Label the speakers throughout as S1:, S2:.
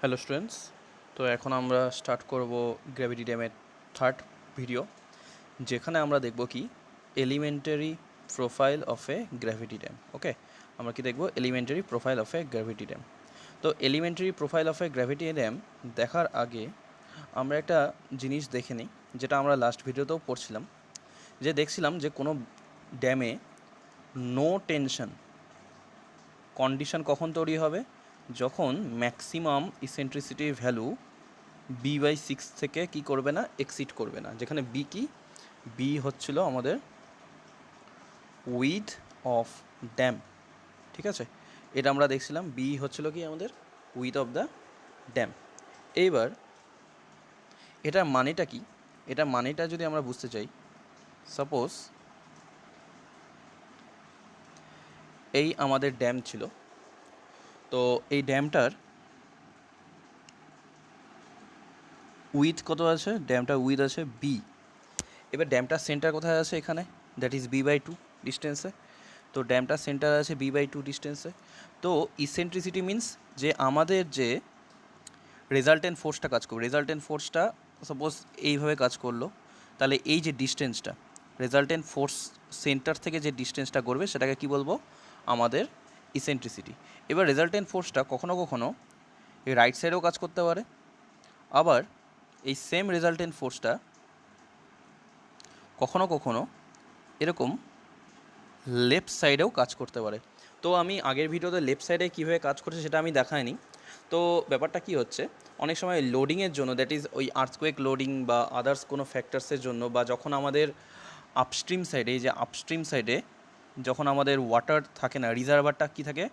S1: Hello students, তো এখন আমরা স্টার্ট করব গ্র্যাভিটি ড্যামের থার্ড ভিডিও, যেখানে আমরা দেখব কি elementary profile of a gravity dam. Okay, আমরা কি দেখব? Elementary profile of a gravity dam. তো elementary profile of a gravity dam দেখার আগে আমরা একটা জিনিস দেখে নিই, যেটা আমরা লাস্ট ভিডিওতেও পড়ছিলাম, যে দেখছিলাম যে কোনো ড্যামে নো টেনশন কন্ডিশন কখন তৈরি হবে, যখন ম্যাক্সিমাম ইসেন্ট্রিসিটি ভ্যালু b/6 থেকে কি করবে না, এক্সিড করবে না। যেখানে বি কি, বি হচ্ছিল আমাদের উইথ অফ ড্যাম। ঠিক আছে, এটা আমরা দেখছিলাম, বি হচ্ছিল কি আমাদের উইথ অফ দ্য ড্যাম। এইবার এটার মানেটা কি, এটা মানেটা যদি আমরা বুঝতে চাই, সাপোজ এই আমাদের ড্যাম ছিল, তো এই ড্যামটার উইথ কত আছে, ড্যামটার উইথ আছে বি। এবার ড্যামটার সেন্টার কোথায় আছে, এখানে, দ্যাট ইজ b/2 ডিস্টেন্সে। তো ড্যামটার সেন্টার আছে b/2 ডিস্টেন্সে। তো ইসেন্ট্রিসিটি মিন্স যে আমাদের যে রেজাল্টেন্ট ফোর্সটা কাজ করবে, রেজাল্টেন্ট ফোর্সটা সাপোজ এইভাবে কাজ করলো, তাহলে এই যে ডিস্টেন্সটা, রেজাল্টেন্ট ফোর্স সেন্টার থেকে যে ডিস্টেন্সটা করবে সেটাকে কি বলবো, আমাদের ইসেন্ট্রিসিটি। এবার রেজাল্টেন্ট ফোর্সটা কখনো কখনো এই রাইট সাইডেও কাজ করতে পারে, আবার এই সেম রেজাল্টেন্ট ফোর্সটা কখনো কখনো এরকম লেফট সাইডেও কাজ করতে পারে। তো আমি আগের ভিডিওতে লেফট সাইডে কীভাবে কাজ করছে সেটা আমি দেখাইনি। তো ব্যাপারটা কি হচ্ছে, অনেক সময় লোডিংয়ের জন্য, দ্যাট ইজ ওই আর্থকুয়েক লোডিং বা আদার্স কোনো ফ্যাক্টরসের জন্য, বা যখন আমাদের আপস্ট্রিম সাইডে, এই যে আপস্ট্রিম সাইডে যখন আমাদের ওয়াটার থাকে না, রিজার্ভারটা কি থাকে,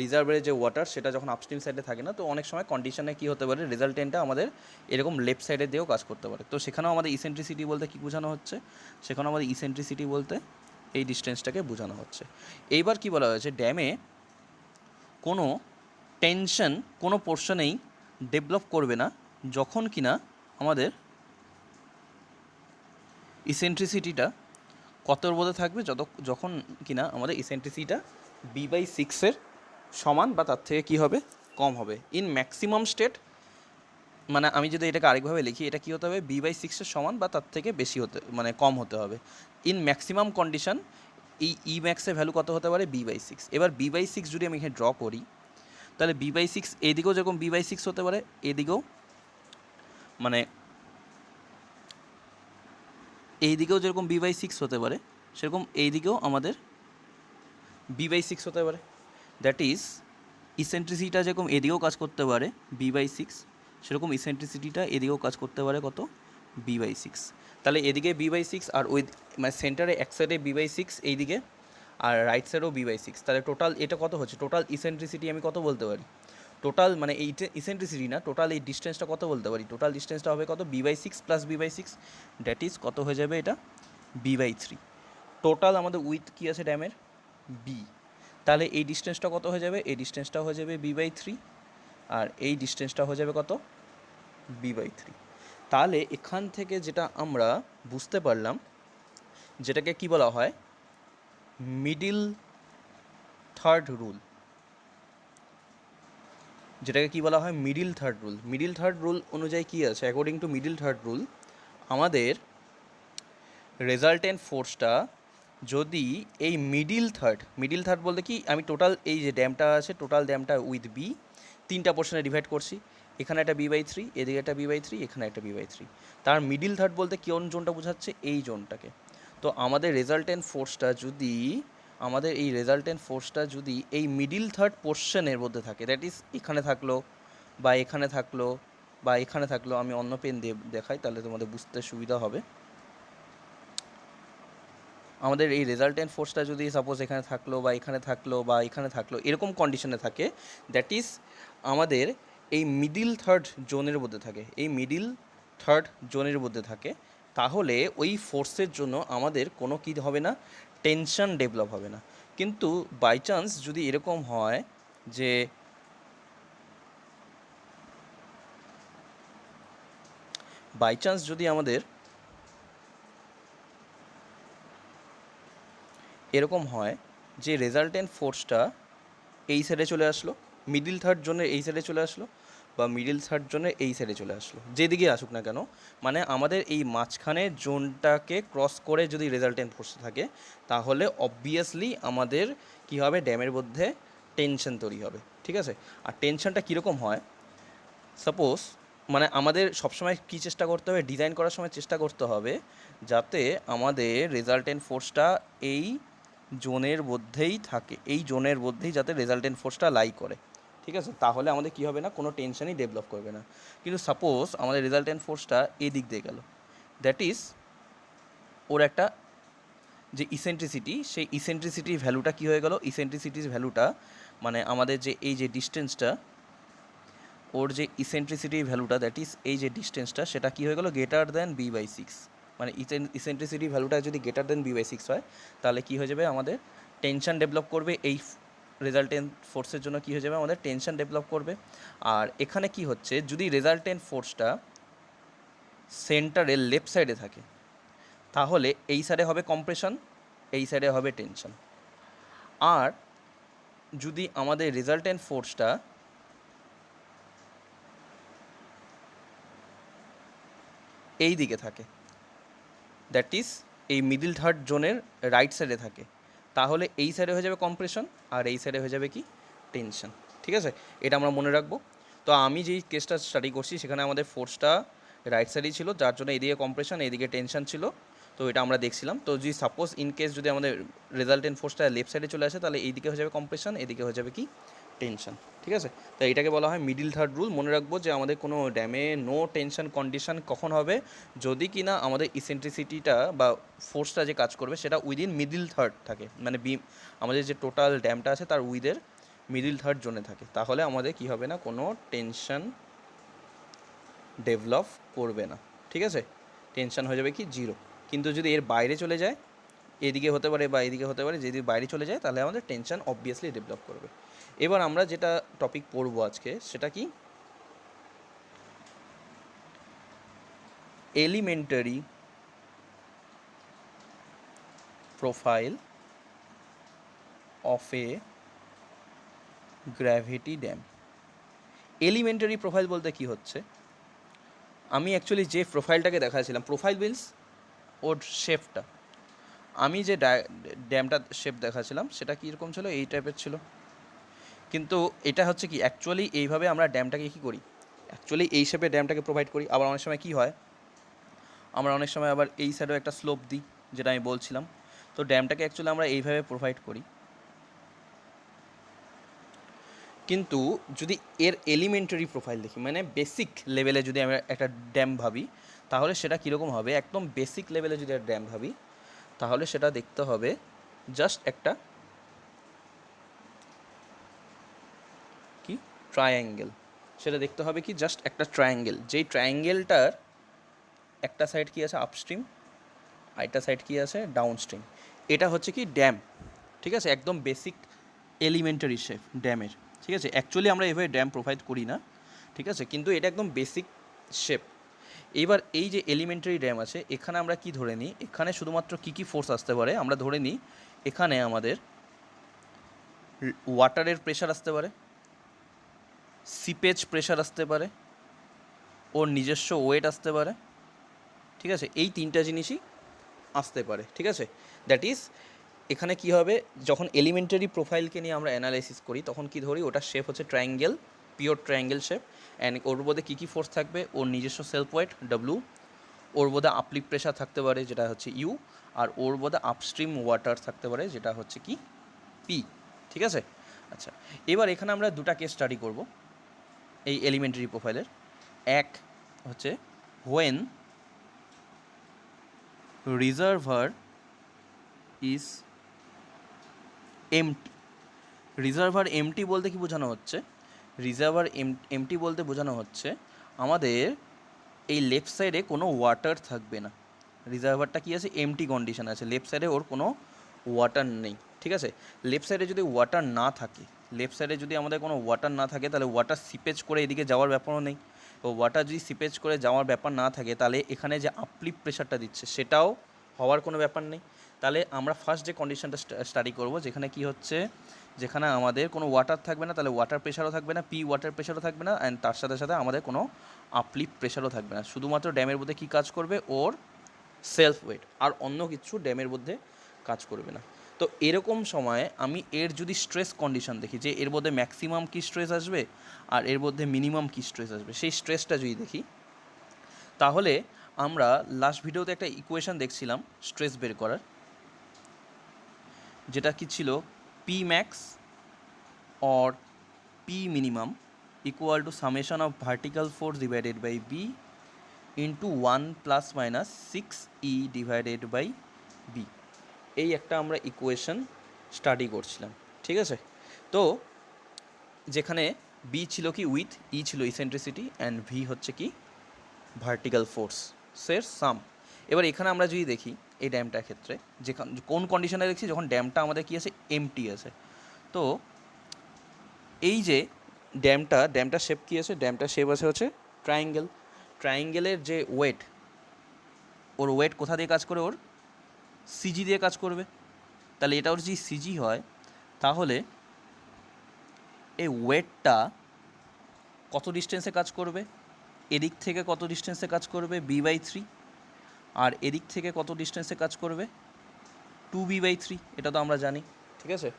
S1: রিজার্ভারের যে ওয়াটার সেটা যখন আপস্ট্রিম সাইডে থাকে না, তো অনেক সময় কন্ডিশনে কী হতে পারে, রেজাল্টেন্টটা আমাদের এরকম লেফট সাইডে দিয়েও কাজ করতে পারে। তো সেখানেও আমাদের ইসেন্ট্রিসিটি বলতে কী বোঝানো হচ্ছে, সেখানেও আমাদের ইসেন্ট্রিসিটি বলতে এই ডিস্টেন্সটাকে বোঝানো হচ্ছে। এইবার কি বলা হয়েছে, ড্যামে কোনো টেনশন কোনো পোর্শনেই ডেভেলপ করবে না যখন কিনা আমাদের ইসেন্ট্রিসিটিটা কতর মধ্যে থাকবে, যখন কিনা আমাদের ইসেন্ট্রিসিটিটা b/6 সমান বা তার থেকে কী হবে, কম হবে। ইন ম্যাক্সিমাম স্টেট, মানে আমি যদি এটাকে আরেকভাবে লিখি, এটা কী হতে হবে, b/6 সমান বা তার থেকে বেশি হতে, মানে কম হতে হবে। ইন ম্যাক্সিমাম কন্ডিশন এই ই ম্যাক্সের ভ্যালু কত হতে পারে, b/6। এবার b/6 যদি আমি এখানে ড্র করি, তাহলে b/6 এদিকেও যেরকম b/6 হতে পারে, এদিকেও মানে এই দিকেও যেরকম b/6 হতে পারে, সেরকম এই দিকেও আমাদের b/6 হতে পারে। দ্যাট ইজ ইসেন্ট্রিসিটিটা যেরকম এদিকেও কাজ করতে পারে b/6, সেরকম ইসেন্ট্রিসিটিটা এদিকেও কাজ করতে পারে কত, b/6। তাহলে এদিকে b/6 আর ওই মানে সেন্টারে এক সাইডে b/6 এইদিকে, আর রাইট সাইডেও b/6, তাহলে টোটাল এটা কত হচ্ছে, টোটাল ইসেন্ট্রিসিটি আমি কত বলতে পারি, টোটাল মানে এই ইসেন্ট্রিসিটি না, টোটাল এই ডিস্টেন্সটা কত বলতে পারি, টোটাল ডিস্টেন্সটা হবে কত, b/6 plus b/6, that is কত হয়ে যাবে, এটা b/3। টোটাল আমাদের উইথ কী আছে ড্যামের, বি। তাহলে এই ডিস্টেন্সটা কত হয়ে যাবে, এই ডিস্টেন্সটা হয়ে যাবে b/3, আর এই ডিস্টেন্সটা হয়ে যাবে কত, b/3। তাহলে এখান থেকে যেটা আমরা বুঝতে পারলাম, যেটাকে কি বলা হয়, মিডিল থার্ড রুল, যেটাকে কি বলা হয়, middle third rule. Middle third rule অনুযায়ী কী আছে, according to middle third rule, আমাদের রেজাল্টেন্ট ফোর্সটা যদি এই মিডিল থার্ড বলতে কি, আমি টোটাল এই যে ড্যামটা আছে, টোটাল ড্যামটা উইথ বি তিনটা পোর্শনে ডিভাইড করছি, এখানে একটা b/3, এদিকে একটা b/3, এখানে একটা b/3। তার মিডিল থার্ড বলতে কোন জোনটা বোঝাচ্ছে, এই জোনটাকে। তো আমাদের রেজাল্টেন্ট ফোর্সটা যদি, আমাদের এই রেজাল্টেন্ট ফোর্সটা যদি এই মিডিল থার্ড পোর্শনের মধ্যে থাকে, দ্যাট ইজ এখানে থাকলো বা এখানে থাকলো বা এখানে থাকলো, আমি অন্য পেন দিয়ে দেখাই তাহলে তোমাদের বুঝতে সুবিধা হবে। আমাদের এই রেজাল্টেন্ট ফোর্সটা যদি সাপোজ এখানে থাকলো বা এখানে থাকলো বা এখানে থাকলো, এরকম কন্ডিশনে থাকে, দ্যাট ইজ আমাদের এই মিডিল থার্ড জোনের মধ্যে থাকে, এই মিডিল থার্ড জোনের মধ্যে থাকে, তাহলে ওই ফোর্সের জন্য আমাদের কোনো কী হবে না, টেনশন ডেভেলপ হবে না। কিন্তু বাই চান্স যদি এরকম হয় যে বাই চান্স যদি আমাদের এরকম হয় যে রেজাল্টেন্ট ফোর্সটা এই সাইডে চলে আসলো, মিডিল থার্ড জোনের এই সাইডে চলে আসলো বা মিডিল থার্ড জোনের এই সাইডে চলে আসলো, যেদিকে আসুক না কেন, মানে আমাদের এই মাঝখানের জোনটাকে ক্রস করে যদি রেজাল্টেন্ট ফোর্স থাকে তাহলে অবভিয়াসলি আমাদের কী হবে, ড্যামের মধ্যে টেনশন তৈরি হবে, ঠিক আছে। আর টেনশনটা কীরকম হয়, সাপোজ মানে আমাদের সবসময় কী চেষ্টা করতে হবে, ডিজাইন করার সময় চেষ্টা করতে হবে যাতে আমাদের রেজাল্টেন্ট ফোর্সটা এই জোনের মধ্যেই থাকে, এই জোনের মধ্যেই যাতে রেজাল্টেন্ট ফোর্সটা লাই করে, ঠিক আছে। তাহলে আমাদের কী হবে না, কোনো টেনশনই ডেভেলপ করবে না। কিন্তু সাপোজ আমাদের রেজাল্টেন্ট ফোর্সটা এই দিক দিয়ে গেল, দ্যাট ইজ ওর একটা যে ইসেন্ট্রিসিটি, সেই ইসেন্ট্রিসিটির ভ্যালুটা কী হয়ে গেল, ইসেন্ট্রিসিটির ভ্যালুটা মানে আমাদের যে এই যে ডিস্টেন্সটা, ওর যে ইসেন্ট্রিসিটির ভ্যালুটা, দ্যাট ইজ এই যে ডিস্টেন্সটা, সেটা কী হয়ে গেল, গ্রেটার দ্যান b/6। মানে ইসেন্ট্রিসিটি ভ্যালুটা যদি গ্রেটার দ্যান b/6 হয় তাহলে কী হয়ে যাবে, আমাদের টেনশন ডেভেলপ করবে, এই রেজাল্টেন্ট ফোর্সের জন্য কী হয়ে যাবে, আমাদের টেনশন ডেভেলপ করবে। আর এখানে কি হচ্ছে, যদি রেজাল্টেন্ট ফোর্সটা সেন্টারের লেফট সাইডে থাকে তাহলে এই সাইডে হবে কম্প্রেশন, এই সাইডে হবে টেনশন। আর যদি আমাদের রেজাল্টেন্ট ফোর্সটা এই দিকে থাকে, দ্যাট ইজ এই মিডিল থার্ড জোনের রাইট সাইডে থাকে, তাহলে এই সাইডে হয়ে যাবে কম্প্রেশন আর এই সাইডে হয়ে যাবে কি, টেনশন, ঠিক আছে। এটা আমরা মনে রাখবো। তো আমি যেই কেসটা স্টাডি করছি সেখানে আমাদের ফোর্সটা রাইট সাইডেই ছিল, যার জন্য এদিকে কম্প্রেশন এইদিকে টেনশন ছিল, তো এটা আমরা দেখছিলাম। তো যদি সাপোজ ইন কেস যদি আমাদের রেজাল্টেন্ট ফোর্সটা লেফট সাইডে চলে আসে তাহলে এইদিকে হয়ে যাবে কম্প্রেশন, এদিকে হয়ে যাবে কি, টেনশন, ঠিক আছে। তাই এটাকে বলা হয় মিডিল থার্ড রুল। মনে রাখবো যে আমাদের কোনো ড্যামে নো টেনশন কন্ডিশন কখন হবে, যদি কি না আমাদের ইসেন্ট্রিসিটিটা বা ফোর্সটা যে কাজ করবে সেটা উইদিন মিডিল থার্ড থাকে, মানে আমাদের যে টোটাল ড্যামটা আছে তার উইদের মিডিল থার্ড জোনে থাকে, তাহলে আমাদের কি হবে না, কোনো টেনশন ডেভেলপ করবে না, ঠিক আছে। টেনশন হয়ে যাবে কি, জিরো। কিন্তু যদি এর বাইরে চলে যায়, এদিকে হতে পারে বা এদিকে হতে পারে, যদি বাইরে চলে যায় তাহলে আমাদের টেনশন অবভিয়াসলি ডেভেলপ করবে। এবার আমরা যেটা টপিক পড়বো আজকে সেটা কি, elementary profile of a gravity dam. Elementary profile বলতে কি হচ্ছে, আমি অ্যাকচুয়ালি যে প্রোফাইলটাকে দেখাচ্ছিলাম, প্রোফাইল মিন্স ওর শেপটা, আমি যে ড্যামটা শেপ দেখাচ্ছিলাম সেটা কীরকম ছিল, এই টাইপের ছিল। কিন্তু এটা হচ্ছে কি, অ্যাকচুয়ালি এইভাবে আমরা ড্যামটাকে কী করি, অ্যাকচুয়ালি এই শেপে ড্যামটাকে প্রোভাইড করি। আবার অনেক সময় কী হয়, আমরা অনেক সময় আবার এই সাইডেও একটা স্লোপ দিই, যেটা আমি বলছিলাম। তো ড্যামটাকে অ্যাকচুয়ালি আমরা এইভাবে প্রোভাইড করি। কিন্তু যদি এর এলিমেন্টারি প্রোফাইল দেখি, মানে বেসিক লেভেলে যদি আমরা একটা ড্যাম ভাবি তাহলে সেটা কীরকম হবে, একদম বেসিক লেভেলে যদি একটা ড্যাম ভাবি তাহলে সেটা দেখতে হবে জাস্ট একটা কি, ট্রায়াঙ্গেল। সেটা দেখতে হবে কি, জাস্ট একটা ট্রায়াঙ্গেল, যেই ট্রায়াঙ্গেলটার একটা সাইড কি আছে আপস্ট্রিম, আরেকটা সাইড কি আছে ডাউনস্ট্রিম। এটা হচ্ছে কি ড্যাম, ঠিক আছে, একদম বেসিক এলিমেন্টারি শেপ ড্যামের, ঠিক আছে। অ্যাকচুয়ালি আমরা এভাবে ড্যাম প্রোভাইড করি না, ঠিক আছে, কিন্তু এটা একদম বেসিক শেপ। এইবার এই যে এলিমেন্টারি ড্যাম আছে, এখানে আমরা কি ধরে নিই, এখানে শুধুমাত্র কী কী ফোর্স আসতে পারে, আমরা ধরে নিই এখানে আমাদের ওয়াটারের প্রেশার আসতে পারে, সিপেজ প্রেশার আসতে পারে, ওর নিজস্ব ওয়েট আসতে পারে, ঠিক আছে। এই তিনটা জিনিসই আসতে পারে, ঠিক আছে। দ্যাট ইজ এখানে কি হবে, যখন এলিমেন্টারি প্রোফাইলকে নিয়ে আমরা অ্যানালাইসিস করি তখন কি ধরি, ওটার শেপ হচ্ছে triangle, pure triangle shape. And ওর মধ্যে কী কী ফোর্স থাকবে, ওর নিজস্ব সেলফ ওয়েট ডব্লিউ, ওর মধ্যে আপলিপ প্রেশার থাকতে পারে যেটা হচ্ছে ইউ, আর ওর মধ্যে আপস্ট্রিম ওয়াটার থাকতে পারে যেটা হচ্ছে কি পি, ঠিক আছে। আচ্ছা, এবার এখানে আমরা দুটা কেস স্টাডি করব এই এলিমেন্টারি প্রোফাইলের। এক হচ্ছে when reservoir is empty. Reservoir empty বলতে কি বোঝানো হচ্ছে, রিজার্ভার এমটি বলতে বোঝানো হচ্ছে আমাদের এই লেফট সাইডে কোনো ওয়াটার থাকবে না, রিজার্ভারটা কি আছে এমটি কন্ডিশন আছে, লেফট সাইডে ওর কোনো ওয়াটার নেই, ঠিক আছে। লেফট সাইডে যদি ওয়াটার না থাকে, লেফট সাইডে যদি আমাদের কোনো ওয়াটার না থাকে তাহলে ওয়াটার সিপেজ করে এদিকে যাওয়ার ব্যাপারও নেই। তো ওয়াটার যদি সিপেজ করে যাওয়ার ব্যাপার না থাকে তাহলে এখানে যে আপলিপ প্রেশারটা দিচ্ছে সেটাও হওয়ার কোনো ব্যাপার নেই। তাহলে আমরা ফার্স্ট যে কন্ডিশনটা স্টাডি করব, যেখানে কি হচ্ছে যেখানে আমাদের কোনো ওয়াটার থাকবে না, তাহলে ওয়াটার প্রেশারও থাকবে না, পি ওয়াটার প্রেশারও থাকবে না, অ্যান্ড তার সাথে সাথে আমাদের কোনো আপলিফ্ট প্রেশারও থাকবে না। শুধুমাত্র ড্যামের মধ্যে কী কাজ করবে, ওর সেলফ ওয়েট, আর অন্য কিছু ড্যামের মধ্যে কাজ করবে না। তো এরকম সময়ে আমি এর যদি স্ট্রেস কন্ডিশন দেখি যে এর মধ্যে ম্যাক্সিমাম কী স্ট্রেস আসবে আর এর মধ্যে মিনিমাম কী স্ট্রেস আসবে, সেই স্ট্রেসটা যদি দেখি, তাহলে আমরা লাস্ট ভিডিওতে একটা ইকুয়েশন দেখছিলাম স্ট্রেস বের করার, যেটা কি ছিল, P max or P minimum equal to summation of vertical force divided by B into 1 plus minus 6E divided by B। এই একটা আমরা ইকুয়েশন স্টাডি করছিলাম, ঠিক আছে। তো যেখানে B ছিল কি উইথ, E ছিল ইসেন্ট্রিসিটি, অ্যান্ড V হচ্ছে কি ভার্টিক্যাল ফোর্সের সাম। এবার এখানে আমরা যদি দেখি এই ড্যামটার ক্ষেত্রে যেখানে কোন কন্ডিশনে দেখছি, যখন ড্যামটা আমাদের কী আছে, এমটি আছে। তো এই যে ড্যামটার শেপ কী আছে, ড্যামটার শেপ আছে হচ্ছে ট্রায়াঙ্গেলের যে ওয়েট, ওর ওয়েট কোথা দিয়ে কাজ করে, ওর সিজি দিয়ে কাজ করবে। তাহলে এটা ওর যদি সিজি হয়, তাহলে এই ওয়েটটা কত ডিস্টেন্সে কাজ করবে, এদিক থেকে কত ডিস্টেন্সে কাজ করবে, B/3, আর এদিক থেকে কত ডিস্টেন্সে কাজ করবে, 2B/3। এটা তো আমরা জানি, ঠিক আছে।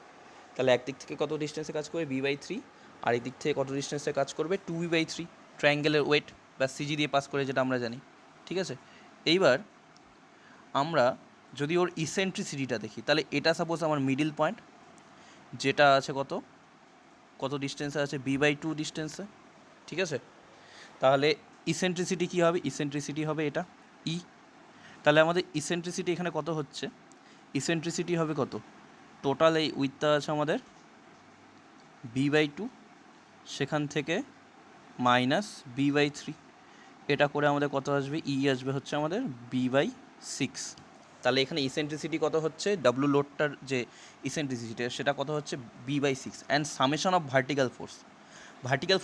S1: তাহলে একদিক থেকে কত ডিস্টেন্সে কাজ করবে, B/3, আর এই দিক থেকে কত ডিস্টেন্সে কাজ করবে, 2B/3, ট্রায়াঙ্গেলের ওয়েট বা সিজি দিয়ে পাস করে, যেটা আমরা জানি, ঠিক আছে। এইবার আমরা যদি ওর ইসেন্ট্রিসিটিটা দেখি, তাহলে এটা সাপোজ আমার মিডিল পয়েন্ট, যেটা আছে কত ডিস্টেন্সে আছে, B/2 ডিস্টেন্সে, ঠিক আছে। তাহলে ইসেন্ট্রিসিটি কী হবে, ইসেন্ট্রিসিটি হবে এটা ই। তাহলে আমাদের ইসেন্ট্রিসিটি এখানে কত হচ্ছে, ইসেন্ট্রিসিটি হবে কত, টোটাল এই উইথটা আছে আমাদের B/2, সেখান থেকে মাইনাস B/3, এটা করে আমাদের কত আসবে, ই আসবে হচ্ছে আমাদের B/6। তাহলে এখানে ইসেন্ট্রিসিটি কত হচ্ছে, ডাব্লু লোডটার যে ইসেন্ট্রিসিটি সেটা কত হচ্ছে, B/6, and summation of vertical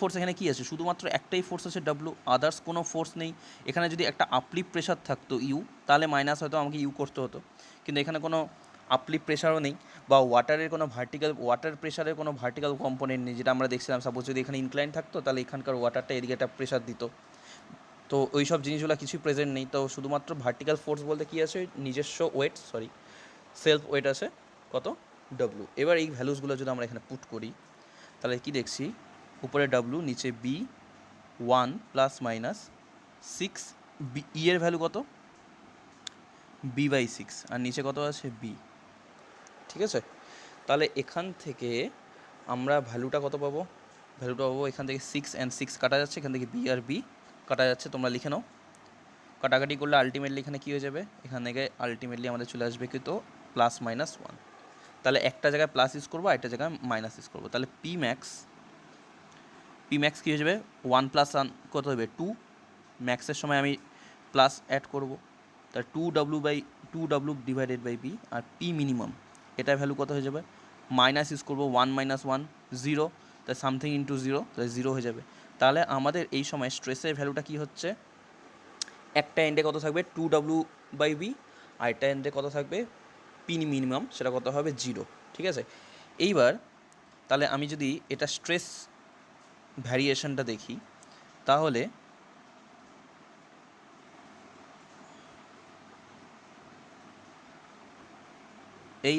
S1: force এখানে কী আছে, শুধুমাত্র একটাই ফোর্স আছে ডাব্লু, আদার্স কোনো ফোর্স নেই। এখানে যদি একটা আপলিফ্ট প্রেশার থাকতো ইউ, তাহলে মাইনাস হয়তো আমাকে ইউ করতে হতো, কিন্তু এখানে কোনো আপলিফ্ট প্রেশারও নেই, বা ওয়াটার প্রেশারের কোনো ভার্টিক্যাল কম্পোনেন্ট নেই, যেটা আমরা দেখছিলাম। সাপোজ যদি এখানে ইনক্লাইন থাকতো, তাহলে এখানকার ওয়াটারটা এদিকে একটা প্রেশার দিত, তো ওই সব জিনিসগুলো কিছুই প্রেজেন্ট নেই। তো শুধুমাত্র ভার্টিক্যাল ফোর্স বলতে কী আছে, নিজস্ব ওয়েট, সেলফ ওয়েট আছে কত, ডব্লু। এবার এই ভ্যালুসগুলো যদি আমরা এখানে পুট করি, তাহলে কি দেখছি, উপরে ডাব্লু, নিচে B1 প্লাস মাইনাস 6, ই এর ভ্যালু কত, B/6, আর নিচে কত আছে, B, ঠিক আছে। তাহলে এখান থেকে আমরা ভ্যালুটা কত পাবো, এখান থেকে 6 অ্যান্ড 6 কাটা যাচ্ছে, এখান থেকে B আর B কাটা যাচ্ছে, তোমরা লিখে নাও। কাটাকাটি করলে আলটিমেটলি এখানে কী হয়ে যাবে, এখান থেকে আলটিমেটলি আমাদের চলে আসবে কিন্তু +-1। তাহলে একটা জায়গায় প্লাস ইউজ করবো, একটা জায়গায় মাইনাস ইউজ করবো। তাহলে পি ম্যাক্স কী হয়ে যাবে, 1 + 1 কত হবে, 2, ম্যাক্সের সময় আমি প্লাস অ্যাড করবো, তাহলে 2W ডিভাইডেড বাই বি, আর পি মিনিমাম এটার ভ্যালু কত হয়ে যাবে, মাইনাস ইউজ করবো, 1 - 1 0, তাহলে সামথিং ইন্টু 0, তাহলে 0 হয়ে যাবে। তাহলে আমাদের এই সময় স্ট্রেসের ভ্যালুটা কী হচ্ছে, একটা এন্ডে কত থাকবে, 2W/B, আর একটা এন্ডে কত থাকবে, পি মিনিমাম, সেটা কত হবে, 0, ঠিক আছে। এইবার তাহলে আমি যদি এটা স্ট্রেস ভ্যারিয়েশনটা দেখি, তাহলে এই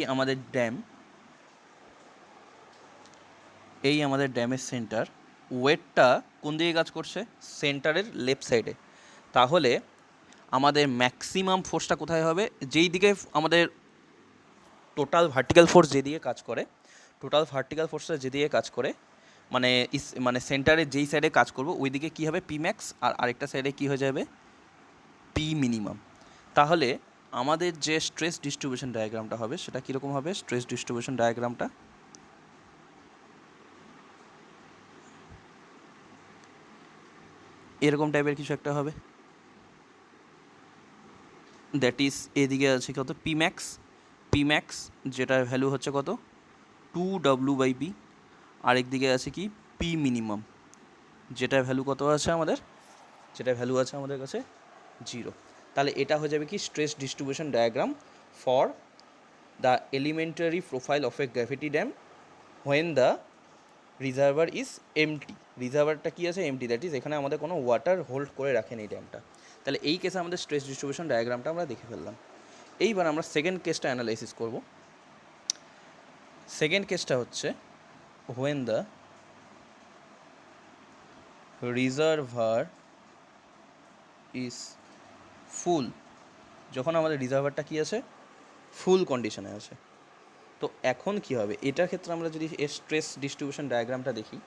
S1: আমাদের ড্যামের সেন্টার, ওয়েটটা কোন দিকে কাজ করছে, সেন্টারের লেফট সাইডে। তাহলে আমাদের ম্যাক্সিমাম ফোর্সটা কোথায় হবে, যেই দিকে আমাদের টোটাল ভার্টিক্যাল ফোর্স যেদিকে কাজ করে, যেদিকে কাজ করে, মানে সেন্টারে যেই সাইডে কাজ করবো ওই দিকে কী হবে, পি ম্যাক্স, আর আরেকটা সাইডে কী হয়ে যাবে, পি মিনিমাম। তাহলে আমাদের যে স্ট্রেস ডিস্ট্রিবিউশন ডায়াগ্রামটা হবে, সেটা কীরকম হবে, স্ট্রেস ডিস্ট্রিবিউশন ডায়াগ্রামটা এরকম টাইপের কিছু একটা হবে। দ্যাট ইজ এদিকে আছে কত, পি ম্যাক্স, যেটার ভ্যালু হচ্ছে কত, 2W/B, আরেকদিকে আছে কি, পি মিনিমাম, যেটার ভ্যালু কত আছে আমাদের, কাছে 0। তাহলে এটা হয়ে যাবে কি, stress distribution diagram for the elementary profile of a gravity dam when the reservoir is empty, রিজার্ভারটা কী আছে, এমটি, দ্যাট ইজ এখানে আমাদের কোনো ওয়াটার হোল্ড করে রাখেনি ড্যামটা। তাহলে এই কেসে আমাদের স্ট্রেস ডিস্ট্রিবিউশন ডায়াগ্রামটা আমরা দেখে ফেললাম। এইবার আমরা সেকেন্ড কেসটা অ্যানালাইসিস করব। সেকেন্ড কেসটা হচ্ছে when the reservoir is full, যখন আমাদের রিজার্ভারটা কী আছে, ফুল কন্ডিশনে আছে। তো এখন কি হবে, এটার ক্ষেত্রে আমরা যদি এর স্ট্রেস ডিস্ট্রিবিউশন ডায়াগ্রামটা দেখি,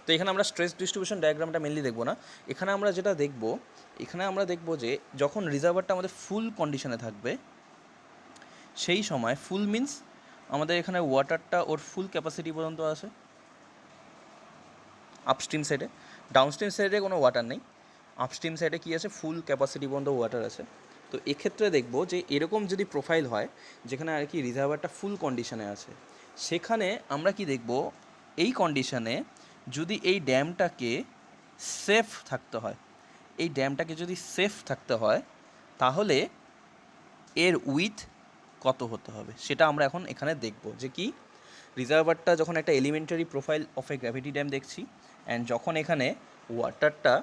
S1: তো এখানে আমরা স্ট্রেস ডিস্ট্রিবিউশন ডায়াগ্রামটা মেনলি দেখব না। এখানে আমরা যেটা দেখব, এখানে আমরা দেখব যে যখন রিজার্ভারটা আমাদের ফুল কন্ডিশনে থাকবে সেই সময়, ফুল মিন্স আমাদের এখানে ওয়াটারটা ওর ফুল ক্যাপাসিটি পর্যন্ত আছে আপস্ট্রিম সাইডে, ডাউনস্ট্রিম সাইডে কোনো ওয়াটার নেই, আপস্ট্রিম সাইডে কী আছে, ফুল ক্যাপাসিটি পর্যন্ত ওয়াটার আছে। তো এক্ষেত্রে দেখব যে এরকম যদি প্রোফাইল হয় যেখানে আর কি রিজার্ভারটা ফুল কন্ডিশনে আছে, সেখানে আমরা কি দেখব, এই কন্ডিশনে যদি এই ড্যামটাকে সেফ থাকতে হয়, এই ড্যামটাকে যদি সেফ থাকতে হয় তাহলে এর উইথ কত হতে হবে সেটা আমরা এখন এখানে দেখব। যে কি, রিজার্ভারটা যখন একটা elementary profile of a gravity dam দেখছি, অ্যান্ড যখন এখানে ওয়াটারটা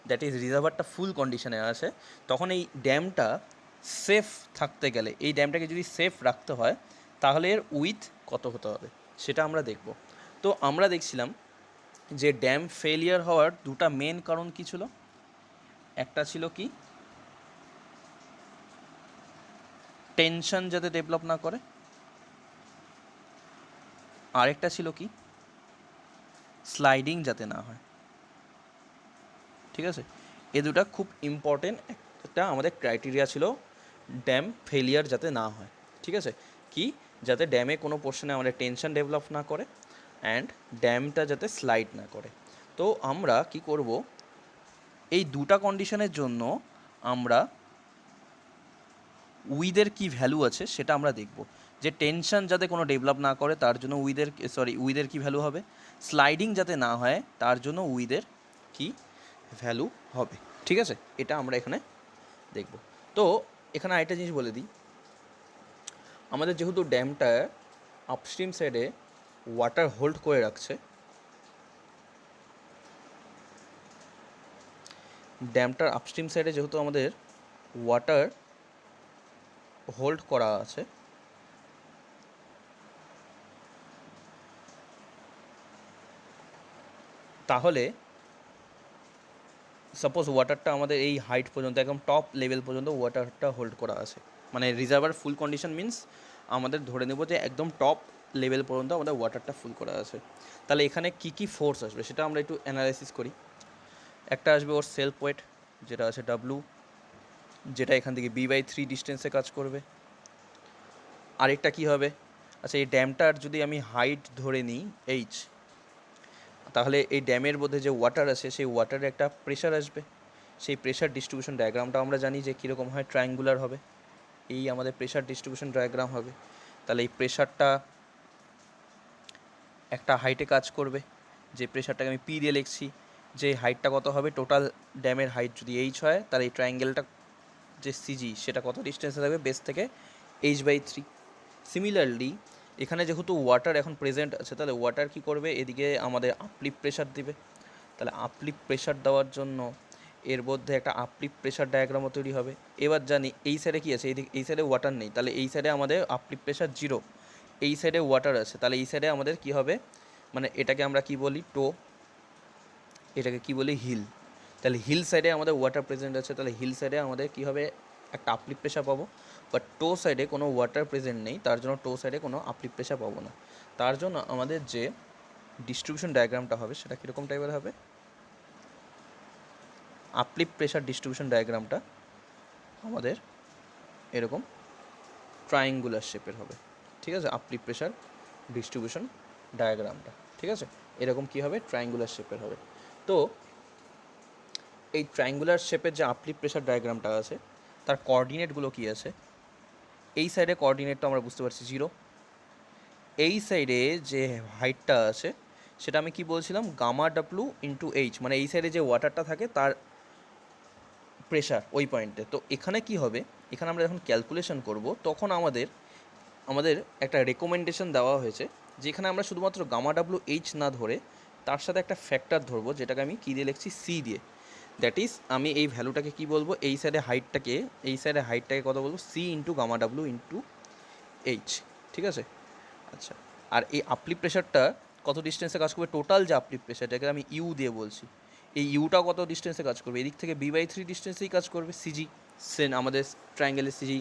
S1: দ্যাট ইজ রিজার্ভারটা ফুল কন্ডিশনে আছে, তখন এই ড্যামটা সেফ থাকতে গেলে, এই ড্যামটাকে যদি সেফ রাখতে হয় তাহলে এর উইথ কত হতে হবে সেটা আমরা দেখব। তো আমরা দেখছিলাম যে ড্যাম ফেলিয়ার হওয়ার দুটা মেন কারণ কী ছিল, একটা ছিল কি, টেনশন যাতে ডেভেলপ না করে, আরেকটা ছিল কি, স্লাইডিং যাতে না হয়। ঠিক আছে, এ দুটা খুব ইম্পর্টেন্ট একটা আমাদের ক্রাইটেরিয়া ছিল ড্যাম ফেলিয়ার যাতে না হয়। ঠিক আছে, কি, যাতে ড্যামে কোনো পোর্শনে আমাদের টেনশন ডেভেলপ না করে অ্যান্ড ড্যামটা যাতে স্লাইড না করে। তো আমরা কি করব, এই দুটা কন্ডিশনের জন্য আমরা উইদের কি ভ্যালু আছে সেটা আমরা দেখব। যে টেনশন যাতে কোনো ডেভেলপ না করে তার জন্য উইদের কি ভ্যালু হবে, স্লাইডিং যাতে না হয় তার জন্য উইদের কি ভ্যালু হবে। ঠিক আছে, এটা আমরা এখানে দেখব। তো এখানে আরেকটা জিনিস বলে দিই, আমাদের যেহেতু ড্যামটা আপস্ট্রিম সাইডে ওয়াটার হোল্ড করে রাখছে, ড্যামটার আপস্ট্রিম সাইডে যেহেতু আমাদের ওয়াটার হোল্ড করা আছে, তাহলে সাপোজ ওয়াটারটা আমাদের এই হাইট পর্যন্ত, একদম টপ লেভেল পর্যন্ত ওয়াটারটা হোল্ড করা আছে, মানে রিজার্ভার ফুল কন্ডিশন মিন্স আমাদের ধরে নেব যে একদম টপ লেভেল পর্যন্ত আমাদের ওয়াটারটা ফুল করা আছে। তাহলে এখানে কী কী ফোর্স আসবে সেটা আমরা একটু অ্যানালাইসিস করি। একটা আসবে ওর সেলফ ওয়েট যেটা আছে ডাব্লু, যেটা এখান থেকে b/3 ডিস্টেন্সে কাজ করবে। আরেকটা কি হবে, আচ্ছা এই ড্যামটার যদি আমি হাইট ধরে নিই এইচ, তাহলে এই ড্যামের মধ্যে যে ওয়াটার আছে সেই ওয়াটারে একটা প্রেশার আসবে, সেই প্রেশার ডিস্ট্রিবিউশন ডায়াগ্রামটা আমরা জানি যে কীরকম হয়, ট্রায়াঙ্গুলার হবে। এই আমাদের প্রেশার ডিস্ট্রিবিউশন ডায়াগ্রাম হবে। তাহলে এই প্রেশারটা একটা হাইটে কাজ করবে, যে প্রেশারটাকে আমি পি দিয়ে লিখছি, যে হাইটটা কত হবে, টোটাল ড্যামের হাইট যদি এইচ হয় তাহলে এই ট্রায়াঙ্গেলটা যে সিজি সেটা কত ডিস্টেন্সে থাকবে বেস থেকে, h/3। সিমিলারলি এখানে যেহেতু ওয়াটার এখন প্রেজেন্ট আছে, তাহলে ওয়াটার কী করবে, এদিকে আমাদের আপলিফ্ট প্রেশার দিবে। তাহলে আপলিফ্ট প্রেশার দেওয়ার জন্য এর মধ্যে একটা আপলিফ্ট প্রেশার ডায়াগ্রামও তৈরি হবে। এবার জানি এই সাইডে কী আছে, এই সাইডে ওয়াটার নেই, তাহলে এই সাইডে আমাদের আপলিফ্ট প্রেশার 0, এই সাইডে ওয়াটার আছে, তাহলে এই সাইডে আমাদের কী হবে, মানে এটাকে আমরা কি বলি টো, এটাকে কি বলি হিল। তাহলে হিল সাইডে আমাদের ওয়াটার প্রেজেন্ট আছে, তাহলে হিল সাইডে আমাদের কী হবে, একটা আপলিফ্ট প্রেশার পাবো। বাট টো সাইডে কোনো ওয়াটার প্রেজেন্ট নেই, তার জন্য টো সাইডে কোনো আপলিফ্ট প্রেশার পাবো না। তার জন্য আমাদের যে ডিস্ট্রিবিউশন ডায়াগ্রামটা হবে সেটা কীরকম টাইপের হবে, আপলিফ্ট প্রেশার ডিস্ট্রিবিউশন ডায়াগ্রামটা আমাদের এরকম ট্রায়াঙ্গুলার শেপের হবে। ঠিক আছে, আপলিফ্ট প্রেশার ডিস্ট্রিবিউশন ডায়াগ্রামটা, ঠিক আছে, এরকম কী হবে, ট্রায়াঙ্গুলার শেপের হবে। তো এই ট্রায়াঙ্গুলার শেপের যে আপলিফ্ট প্রেশার ডায়াগ্রামটা আছে তার কোঅর্ডিনেটগুলো কী আছে, এই সাইডে কোঅর্ডিনেটটা আমরা বুঝতে পারছি 0, এই সাইডে যে হাইটটা আছে সেটা আমি কি বলছিলাম, গামা ডাব্লু ইন্টু এইচ, মানে এই সাইডে যে ওয়াটারটা থাকে তার প্রেশার ওই পয়েন্টে। তো এখানে কি হবে, এখানে আমরা যখন ক্যালকুলেশন করব তখন আমাদের একটা রেকমেন্ডেশন দেওয়া হয়েছে যেখানে আমরা শুধুমাত্র গামা ডাব্লু এইচ না ধরে তার সাথে একটা ফ্যাক্টর ধরবো, যেটাকে আমি কী দিয়ে লিখছি, সি দিয়ে। দ্যাট ইজ আমি এই ভ্যালুটাকে কী বলবো, এই সাইডে হাইটটাকে কত বলবো, C into gamma W into H. ঠিক আছে? আচ্ছা, আর এই আপলিফ প্রেশারটা কত ডিস্টেন্সে কাজ করবে, টোটাল যে আপলিফ প্রেশারটাকে আমি ইউ দিয়ে বলছি, এই ইউটাও কত ডিস্টেন্সে কাজ করবে, এদিক থেকে b/3 ডিস্টেন্সেই কাজ করবে। সিজি সেন আমাদের ট্রায়াঙ্গেলের সিজি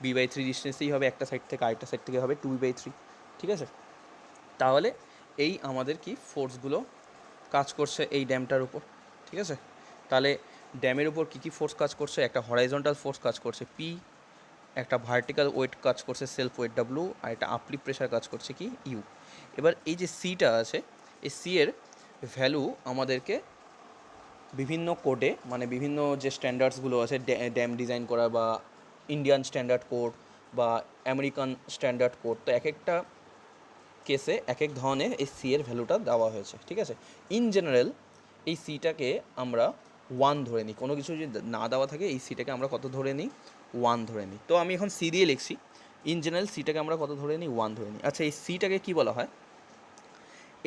S1: b/3 ডিস্টেন্সেই হবে, একটা সাইড থেকে আরেকটা সাইড থেকে হবে 2b/3। ঠিক আছে? তাহলে এই আমাদের কি ফোর্সগুলো কাজ করছে এই ড্যামটার উপর। ঠিক আছে? তাহলে ড্যামের উপর কী কী ফোর্স কাজ করছে, একটা হরাইজন্টাল ফোর্স কাজ করছে পি, একটা ভার্টিক্যাল ওয়েট কাজ করছে সেলফ ওয়েট ডাব্লু, আর একটা আপলিফ প্রেশার কাজ করছে কি, ইউ। এবার এই যে সিটা আছে, এই সি এর ভ্যালু আমাদেরকে বিভিন্ন কোডে, মানে বিভিন্ন যে স্ট্যান্ডার্ডসগুলো আছে ড্যাম ডিজাইন করা, বা ইন্ডিয়ান স্ট্যান্ডার্ড কোড বা আমেরিকান স্ট্যান্ডার্ড কোড, তো এক একটা কেসে এক এক ধরনের এই সি এর ভ্যালুটা দেওয়া হয়েছে। ঠিক আছে? ইন জেনারেল এই সিটাকে আমরা 1 ধরে নিই, কোনো কিছু যদি না দেওয়া থাকে এই সিটাকে আমরা কত ধরে নিই, 1 ধরে নিই। তো আমি এখন সি দিয়ে লিখছি, ইন জেনারেল সিটাকে আমরা কত ধরে নিই, 1 ধরে নিই। আচ্ছা, এই সিটাকে কী বলা হয়,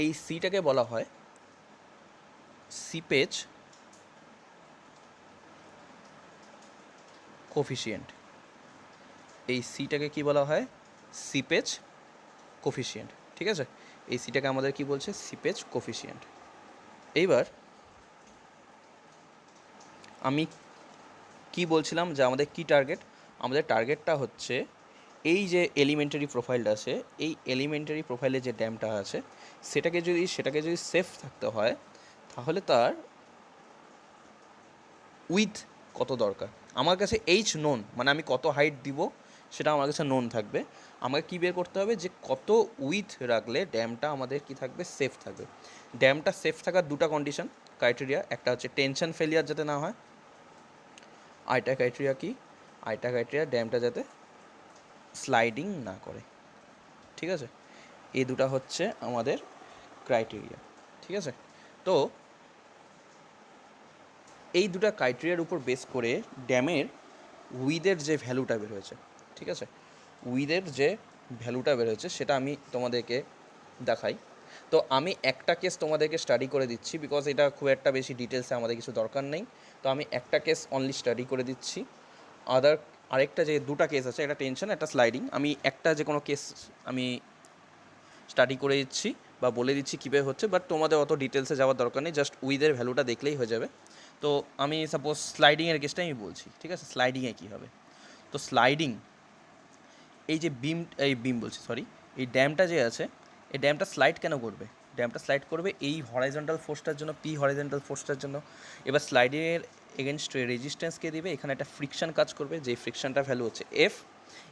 S1: এই সিটাকে বলা হয় সিপেজ কোফিসিয়েন্ট। এই সিটাকে কি বলা হয়, সিপেজ কোফিসিয়েন্ট। ঠিক আছে? এই সিটাকে আমাদের কি বলছে, সিপেজ কোফিসিয়েন্ট। এইবার আমি কি বলছিলাম যে আমাদের কি টার্গেট, আমাদের টার্গেটটা হচ্ছে এই যে এলিমেন্টারি প্রোফাইলটা আছে, এই এলিমেন্টারি প্রোফাইলে যে ড্যামটা আছে সেটাকে যদি সেফ থাকতে হয়, তাহলে তার উইথ কত দরকার। আমার কাছে এইচ নোন, মানে আমি কত হাইট দিব সেটা আমার কাছে নোন থাকবে। আমাকে কী বের করতে হবে, যে কত উইথ রাখলে ড্যামটা আমাদের কি থাকবে, সেফ থাকবে। ড্যামটা সেফ থাকার দুটা কন্ডিশন, ক্রাইটেরিয়া, একটা হচ্ছে টেনশন ফেলিয়ার যাতে না হয়, আরেকটা ক্রাইটেরিয়া কি, আরেকটা ক্রাইটেরিয়া ড্যামটা যাতে স্লাইডিং না করে। ঠিক আছে? এই দুটা হচ্ছে আমাদের ক্রাইটেরিয়া। ঠিক আছে? তো এই দুটা ক্রাইটেরিয়ার উপর বেস করে ড্যামের উইথের যে ভ্যালুটা বের হয়েছে, ঠিক আছে, উইথের যে ভ্যালুটা বের হয়েছে সেটা আমি তোমাদেরকে দেখাই। তো আমি একটা কেস তোমাদেরকে স্টাডি করে দিচ্ছি, বিকজ এটা খুব একটা বেশি ডিটেলসে আমাদের কিছু দরকার নেই। তো আমি একটা কেস অনলি স্টাডি করে দিচ্ছি। আরেকটা যে দুটা কেস আছে, একটা টেনশন, একটা স্লাইডিং, আমি একটা যে কোনো কেস আমি স্টাডি করে দিচ্ছি বা বলে দিচ্ছি কীভাবে হচ্ছে, বাট তোমাদের অত ডিটেলসে যাওয়ার দরকার নেই, জাস্ট উইথের ভ্যালুটা দেখলেই হয়ে যাবে। তো আমি সাপোজ স্লাইডিংয়ের কেসটাই আমি বলছি। ঠিক আছে? স্লাইডিংয়ে কী হবে, তো স্লাইডিং, এই যে এই ড্যামটা যে আছে, এই ড্যামটা স্লাইড কেন করবে, ড্যামটা স্লাইড করবে এই হরাইজন্টাল ফোর্সটার জন্য, পি হরাইজন্টাল ফোর্সটার জন্য। এবার স্লাইডিংয়ের এগেনস্টে রেজিস্ট্যান্সকে দিবে, এখানে একটা ফ্রিকশন কাজ করবে, যে ফ্রিকশনটার ভ্যালু হচ্ছে এফ।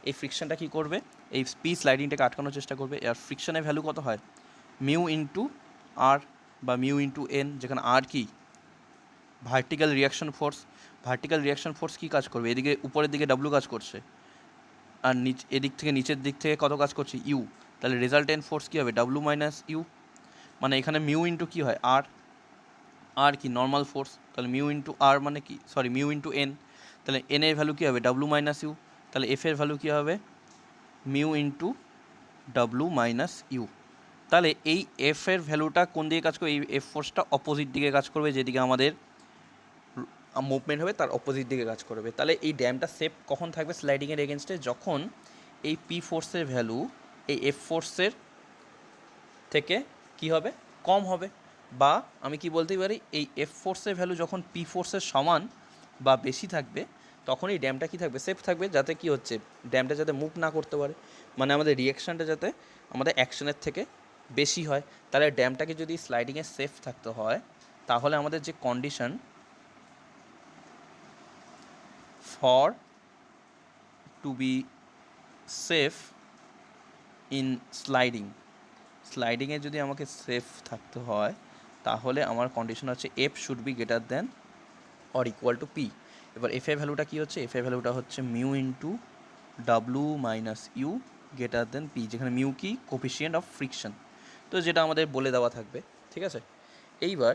S1: এই ফ্রিকশনটা কী করবে, এই পি স্লাইডিংটাকে আটকানোর চেষ্টা করবে। আর ফ্রিকশনের ভ্যালু কত হয়, মিউ ইন্টু আর বা মিউ ইন্টু এন, যেখানে আর কি ভার্টিক্যাল রিয়াকশন ফোর্স কী কাজ করবে, এদিকে উপরের দিকে ডাব্লু কাজ করছে, আর এদিক থেকে নিচের দিক থেকে কত কাজ করছে, ইউ। তাহলে রেজাল্টেন্ট ফোর্স কী হবে, ডাব্লু মাইনাস ইউ। মানে এখানে মিউ ইন্টু কী হয়, আর কি নর্মাল ফোর্স, তাহলে মিউ ইন্টু আর মানে কি, মিউ ইন্টু এন, তাহলে এন এর ভ্যালু কী হবে, ডাব্লু মাইনাস ইউ। তাহলে এফ এর ভ্যালু কী হবে, mu into W minus U. তাহলে এই এফ এর ভ্যালুটা কোন দিকে কাজ করবে, এই এফ ফোর্সটা অপোজিট দিকে কাজ করবে, যেদিকে আমাদের মুভমেন্ট হবে তার অপোজিট দিকে কাজ করবে। তাহলে এই ড্যামটা সেফ কখন থাকবে স্লাইডিংয়ের এগেনস্টে, যখন এই পি ফোর্সের ভ্যালু এই এফ ফোর্সের থেকে কি হবে, কম হবে। বা আমি কি বলতেই পারি, এই এফ ফোর্সের ভ্যালু যখন পি ফোর্সের সমান বা বেশি থাকবে, তখন এই ড্যামটা কী থাকবে, সেফ থাকবে। যাতে কি হচ্ছে, ড্যামটা যাতে মুভ না করতে পারে, মানে আমাদের রিয়াকশানটা যাতে আমাদের অ্যাকশনের থেকে বেশি হয়। তাহলে ড্যামটাকে যদি স্লাইডিংয়ে সেফ থাকতে হয়, তাহলে আমাদের যে condition for to be safe in স্লাইডিংয়ে যদি আমাকে সেফ থাকতে হয়, তাহলে আমার কন্ডিশন হচ্ছে F should be greater than or equal to P. এবার এফ এর ভ্যালুটা কী হচ্ছে, এফ এর ভ্যালুটা হচ্ছে mu into W minus U greater than P, যেখানে মিউ কি, কোফিশিয়েন্ট অফ ফ্রিকশন। তো যেটা আমাদের বলে দেওয়া থাকবে। ঠিক আছে? এইবার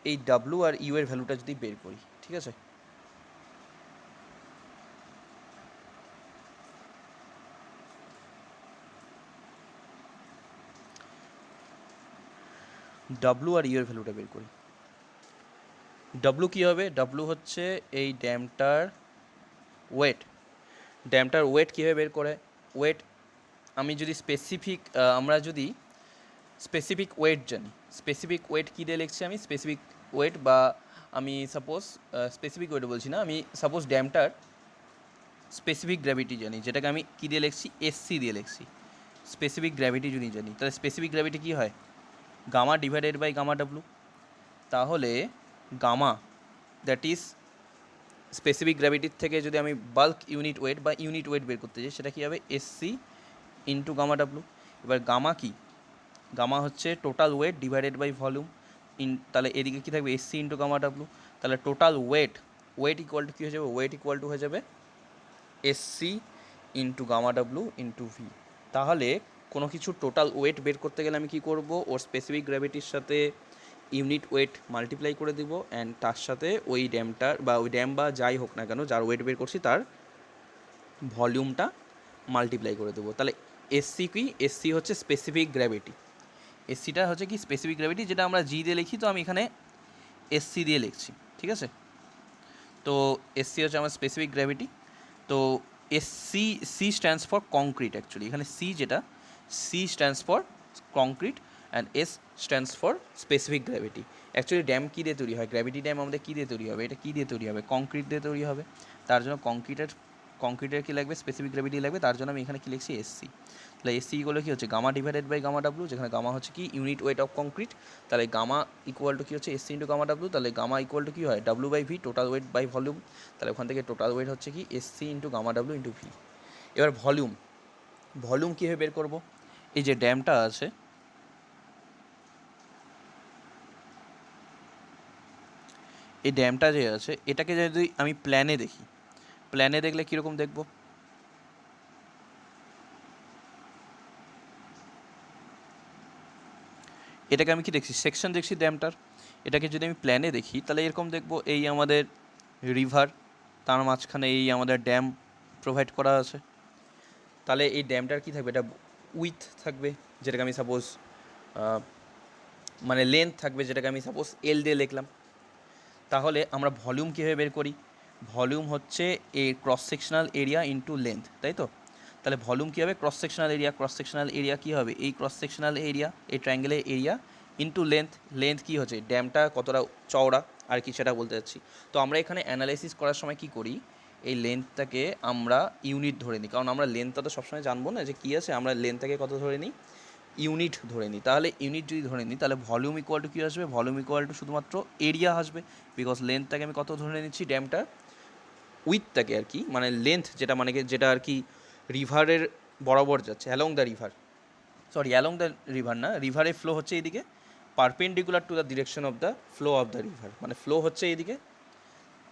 S1: এই ডাব্লু আর ইউ এর ভ্যালুটা যদি বের করি, ঠিক আছে, ডাব্লু আর ইউ এর ভ্যালুটা বের করি। ডাব্লু কী হবে? ডাব্লু হচ্ছে এই ড্যামটার ওয়েট। ড্যামটার ওয়েট কীভাবে বের করে? ওয়েট আমি যদি আমরা যদি স্পেসিফিক ওয়েট জানি, স্পেসিফিক ওয়েট কী দিয়ে লিখছি আমি? স্পেসিফিক ওয়েট বা আমি সাপোজ স্পেসিফিক ওয়েট বলছি না, আমি সাপোজ ড্যামটার স্পেসিফিক গ্র্যাভিটি জানি, যেটাকে আমি কী দিয়ে লিখছি? এসসি দিয়ে লিখছি। স্পেসিফিক গ্র্যাভিটি যদি জানি, তাহলে স্পেসিফিক গ্র্যাভিটি কী হয়? Gamma divided by gamma W. তাহলে গামা দ্যাট ইজ স্পেসিফিক গ্র্যাভিটির থেকে যদি আমি বাল্ক ইউনিট ওয়েট বা ইউনিট ওয়েট বের করতে চাই, সেটা কী হবে? SC into gamma W. এবার গামা কি? গামা হচ্ছে total weight divided by volume. তাহলে এদিকে কী থাকবে? SC into gamma W. তাহলে টোটাল ওয়েট ইকুয়াল টু কী হয়ে যাবে? ওয়েট ইকুয়াল টু হয়ে যাবে SC into gamma W into V. তাহলে কোনো কিছু টোটাল ওয়েট বের করতে গেলে আমি কী করব? ওর স্পেসিফিক গ্র্যাভিটির সাথে ইউনিট ওয়েট মাল্টিপ্লাই করে দিব, অ্যান্ড তার সাথে ওই ড্যামটার বা ওই ড্যাম বা যাই হোক না কেন যার ওয়েট বের করছি তার ভলিউমটা মাল্টিপ্লাই করে দেবো। তাহলে এসসি কি? এসসি হচ্ছে স্পেসিফিক গ্র্যাভিটি। এসসিটা হচ্ছে কি? স্পেসিফিক গ্র্যাভিটি, যেটা আমরা জি দিয়ে লিখি, তো আমি এখানে এসসি দিয়ে লিখছি, ঠিক আছে? তো এসসি হচ্ছে আমার স্পেসিফিক গ্র্যাভিটি। তো C stands for concrete actually, এখানে C stands for concrete and S stands for specific gravity. Actually dam কী দিয়ে তৈরি হয়? গ্র্যাভিটি ড্যাম আমাদের কী দিয়ে তৈরি হবে? এটা কী দিয়ে তৈরি হবে? কংক্রিট দিয়ে তৈরি হবে। তার জন্য কংক্রিটের কী লাগবে? স্পেসিফিক গ্র্যাভিটি লাগবে। তার জন্য আমি এখানে কী লিখছি? এসসি। তাহলে এসসি ইকুয়াল কী হচ্ছে? Gamma divided by gamma W, যেখানে গামা হচ্ছে কি? Unit weight of concrete. তাহলে গামা ইকুয়াল টু কী হচ্ছে? SC into gamma W. তাহলে গামা ইকুয়াল টু কী হয়? W by V, total weight by volume. তাহলে ওখান থেকে টোটাল ওয়েট হচ্ছে কি? SC into gamma W into V. এবার ভলিউম কীভাবে বের করব? এই যে ড্যামটা আছে, এই ড্যামটা যে আছে, এটাকে যদি আমি প্ল্যানে দেখি, প্ল্যানে দেখলে কীরকম দেখব? এটাকে আমি কি দেখছি? সেকশন দেখছি ড্যামটার। এটাকে যদি আমি প্ল্যানে দেখি তাহলে এরকম দেখব, এই আমাদের রিভার, তার মাঝখানে এই আমাদের ড্যাম প্রোভাইড করা আছে। তাহলে এই ড্যামটার কী থাকবে? এটা উইথ থাকবে, যেটাকে আমি সাপোজ মানে লেন্থ থাকবে, যেটাকে আমি সাপোজ এল দিয়ে লিখলাম। তাহলে আমরা ভলিউম কীভাবে বের করি? ভলিউম হচ্ছে এই cross sectional area into length, তাই তো? তাহলে ভলিউম কী হবে? ক্রস সেকশনাল এরিয়া কী হবে? এই ক্রস সেকশনাল এরিয়া, এই ট্রায়াঙ্গেলের এরিয়া ইন্টু লেন্থ কী হচ্ছে? ড্যামটা কতটা চওড়া আর কি, সেটা বলতে চাচ্ছি। তো আমরা এখানে অ্যানালাইসিস করার সময় কী করি? এই লেন্থটাকে আমরা ইউনিট ধরে নিই, কারণ আমরা লেন্থটা তো সবসময় জানবো না যে কী আছে, আমরা লেন্থটাকে কত ধরে নিই? ইউনিট ধরে নিই। তাহলে ইউনিট যদি ধরে নিই, তাহলে ভলিউম ইকুয়াল টু কী আসবে? ভলিউম ইকুয়াল টু শুধুমাত্র এরিয়া আসবে, বিকজ লেন্থটাকে আমি কত ধরে নিচ্ছি? ড্যামটার উইথটাকে আর কি, মানে লেন্থ যেটা, মানে যেটা আর কি রিভারের বরাবর যাচ্ছে, অ্যালং দ্য রিভার না, রিভারের ফ্লো হচ্ছে এইদিকে perpendicular to the direction of the flow of the river, মানে ফ্লো হচ্ছে এইদিকে,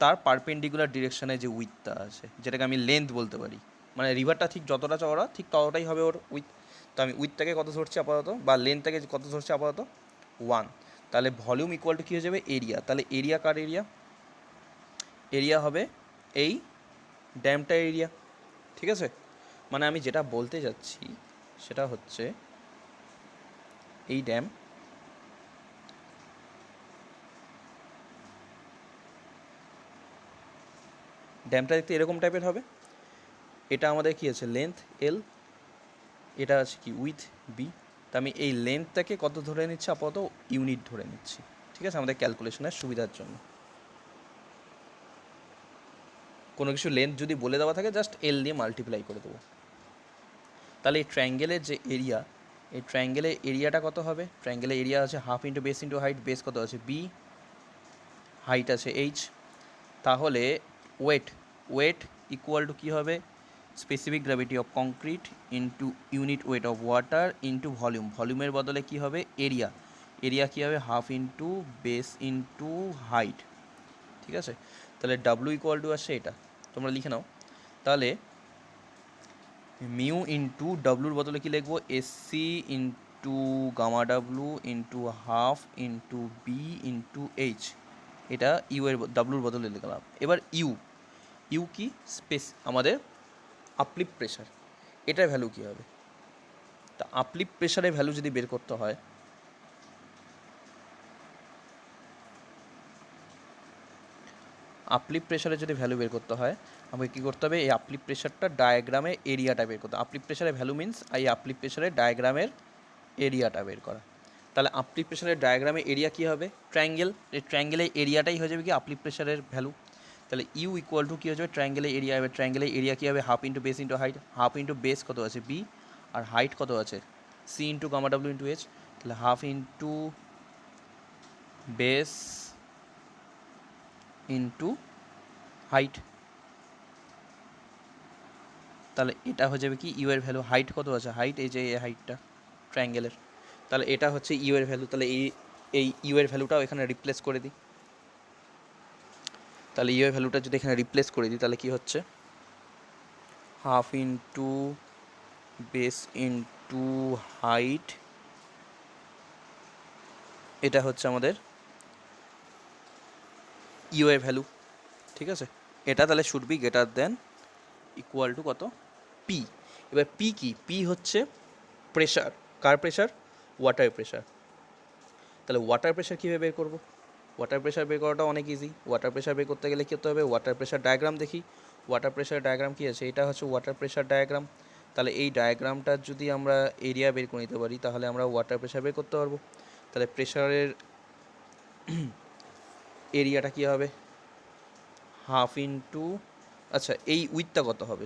S1: তার পারপেন্ডিকুলার ডিরেকশনে যে উইথটা আছে, যেটাকে আমি লেন্থ বলতে পারি। মানে রিভারটা ঠিক যতটা চওড়া ঠিক ততটাই হবে ওর উইথ। তো আমি উইথটাকে কত ধরছি আপাতত, বা লেন্থটাকে কত ধরছি আপাতত? 1। তাহলে ভলিউম ইকুয়াল টু কী হয়ে যাবে? এরিয়া। তাহলে এরিয়া কার এরিয়া? এরিয়া হবে এই ড্যামটা এরিয়া, ঠিক আছে? মানে আমি যেটা বলতে যাচ্ছি সেটা হচ্ছে এই ড্যামটা দেখতে এরকম টাইপের হবে। এটা আমাদের কী আছে? লেন্থ এল, এটা আছে কি? Width B. তা আমি এই লেন্থটাকে কত ধরে নিচ্ছি আপাতত? ইউনিট ধরে নিচ্ছি, ঠিক আছে, আমাদের ক্যালকুলেশনের সুবিধার জন্য। কোনো কিছু লেন্থ যদি বলে দেওয়া থাকে, জাস্ট এল দিয়ে মাল্টিপ্লাই করে দেবো। তাহলে এই ট্রায়াঙ্গেলের যে এরিয়া, এই ট্রায়াঙ্গেলের এরিয়াটা কত হবে? ট্রায়াঙ্গেলের এরিয়া আছে half into base into height. Base কত আছে? বি, হাইট আছে এইচ। তাহলে ওয়েট ইকুয়াল টু কী হবে? Specific gravity of concrete into unit weight of water into ভলিউমের বদলে কী হবে? এরিয়া কী হবে? Half into base into height, ঠিক আছে? তাহলে ডাব্লু ইকুয়াল টু আসছে এটা, তোমরা লিখে নাও। তাহলে মিউ ইন্টু ডাব্লুর বদলে কী লিখবো? SC into gamma W into half into B into H. এটা ইউ এর ডাব্লুর বদলে লিখলাম। এবার ইউ কি? আমাদের আপলিফ্ট প্রেশার, এটার ভ্যালু কী হবে? তা আপলিফ্ট প্রেশারের ভ্যালু যদি বের করতে হয়, আপলিফ্ট প্রেশারে যদি ভ্যালু বের করতে হয় আমাকে কী করতে হবে, এই আপলিফ্ট প্রেশারটা ডায়াগ্রামে এরিয়াটা বের করতে হবে। আপলিফ্ট প্রেশারের ভ্যালু মিনস এই আপলিফ্ট প্রেশারের ডায়াগ্রামের এরিয়াটা বের করা। তাহলে আপলিফ্ট প্রেশারের ডায়াগ্রামে এরিয়া কী হবে, ট্রায়াঙ্গেল, এই ট্রায়াঙ্গেলের এরিয়াটাই হয়ে যাবে কি আপলিফ্ট প্রেশারের ভ্যালু। তাহলে ইউ ইকুয়াল টু কী হয়ে যাবে, ট্রায়াঙ্গেলের এরিয়া হবে, ট্রায়াঙ্গেলের এরিয়া কী হবে, half into base into height, half into base কত আছে বি, আর হাইট কত আছে C into gamma W into H. তাহলে half into base into height, তাহলে এটা হয়ে যাবে কি ইউ এর ভ্যালু। হাইট কত আছে, হাইট এই যে এই হাইটটা ট্রায়াঙ্গেলের, তাহলে এটা হচ্ছে ইউ এর ভ্যালু। তাহলে এই ইউ এর ভ্যালুটাও এখানে রিপ্লেস করে দিই। তাহলে ইউ এর ভ্যালুটা যদি এখানে রিপ্লেস করে দিই তাহলে কি হচ্ছে, half into base into height, এটা হচ্ছে আমাদের ইউ এর ভ্যালু। ঠিক আছে, এটা তাহলে should be greater than equal to কত, পি। এবার পি কি, পি হচ্ছে প্রেশার, কার প্রেশার, ওয়াটার প্রেশার। তাহলে ওয়াটার প্রেশার কীভাবে বের করবো, ওয়াটার প্রেশার বের করাটা অনেক ইজি। ওয়াটার প্রেশার বের করতে গেলে কী করতে হবে, ওয়াটার প্রেশার ডায়াগ্রাম দেখি। ওয়াটার প্রেশার ডায়াগ্রাম কী আছে, এটা হচ্ছে ওয়াটার প্রেশার ডায়াগ্রাম। তাহলে এই ডায়াগ্রামটার যদি আমরা এরিয়া বের করে নিতে পারি তাহলে আমরা ওয়াটার প্রেশার বের করতে পারবো। তাহলে প্রেশারের এরিয়াটা কী হবে, হাফ ইন্টু, আচ্ছা এই উইথটা কত হবে,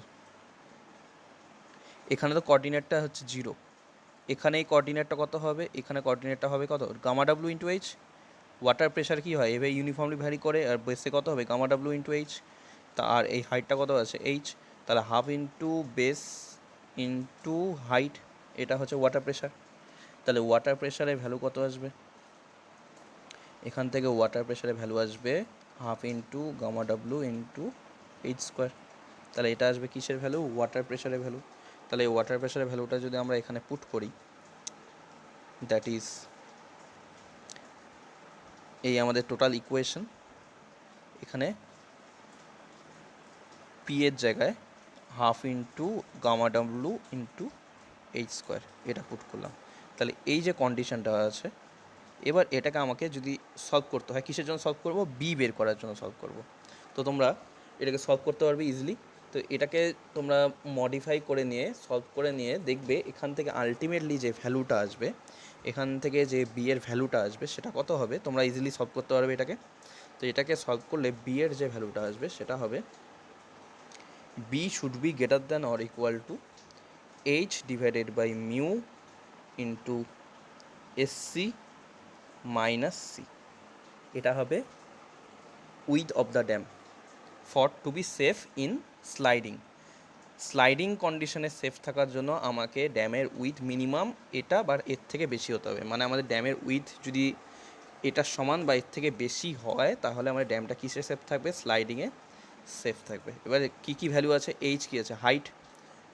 S1: এখানে তো কোঅর্ডিনেটটা হচ্ছে 0, এখানে এই কোঅর্ডিনেটটা কত হবে, এখানে কোঅর্ডিনেটটা হবে কত, gamma W into H. Water pressure কী হয়, এভাবে ইউনিফর্মলি ভ্যারি করে, আর বেসে কত হবে গামা ডাব্লিউ ইন্টু এইচ। তা আর এই হাইটটা কত আছে এইচ, তাহলে half into base into height, এটা হচ্ছে ওয়াটার প্রেশার। তাহলে ওয়াটার প্রেশারের ভ্যালু কত আসবে, এখান থেকে ওয়াটার প্রেশারের ভ্যালু আসবে half into gamma W into H square. তাহলে এটা আসবে কিসের ভ্যালু, ওয়াটার প্রেশারের ভ্যালু। তাহলে এই ওয়াটার প্রেশারের ভ্যালুটা যদি আমরা এখানে পুট করি, দ্যাট ইজ এই আমাদের টোটাল ইকুয়েশন, এখানে পি এর জায়গায় half into gamma W into H square এটা পুট করলাম। তাহলে এই যে কন্ডিশনটা আছে, এবার এটাকে আমাকে যদি সলভ করতে হয়, কিসের জন্য সলভ করব, বি বের করার জন্য সলভ করব। তো তোমরা এটাকে সলভ করতে পারবে ইজিলি। তো এটাকে তোমরা মডিফাই করে নিয়ে সলভ করে নিয়ে দেখবে এখান থেকে আলটিমেটলি যে ভ্যালুটা আসবে, এখান থেকে যে বি এর ভ্যালুটা আসবে সেটা কত হবে, তোমরা ইজিলি সলভ করতে পারবে এটাকে। তো এটাকে সলভ করলে বি এর যে ভ্যালুটা আসবে সেটা হবে B should be greater than or equal to H divided by mu into SC minus C. এটা হবে width of the dam for to be safe in sliding. Sliding কন্ডিশনে সেফ থাকার জন্য আমাকে ড্যামের উইথ মিনিমাম এটা বা এর থেকে বেশি হতে হবে। মানে আমাদের ড্যামের উইথ যদি এটার সমান বা এর থেকে বেশি হয় তাহলে আমাদের ড্যামটা কিসে সেফ থাকবে, স্লাইডিংয়ে সেফ থাকবে। এবারে কী কী ভ্যালু আছে, এইচ কী আছে হাইট,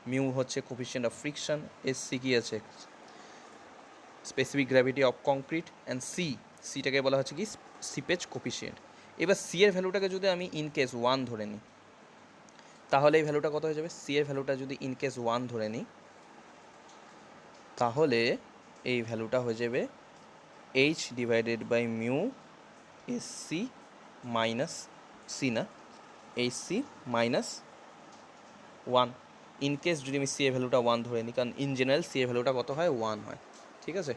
S1: মিউ হচ্ছে কোফিশিয়েন্ট অফ ফ্রিকশন, এসসি কী আছে specific gravity of concrete, and সিটাকে বলা হচ্ছে কি সিপেজ কোফিশিয়েন্ট। এবার সি এর ভ্যালুটাকে যদি আমি ইন কেস 1 ধরে নিই তাহলে এই ভ্যালুটা কত হয়ে যাবে, সি এর ভ্যালুটা যদি ইন কেস 1 ধরে নিই তাহলে এই ভ্যালুটা হয়ে যাবে H divided by mu S C minus C, না H C minus 1। In case যদি আমি সি এর ভ্যালুটা 1 ধরে নিই, কারণ ইন জেনারেল সি এর ভ্যালুটা কত হয় 1 হয়। ঠিক আছে,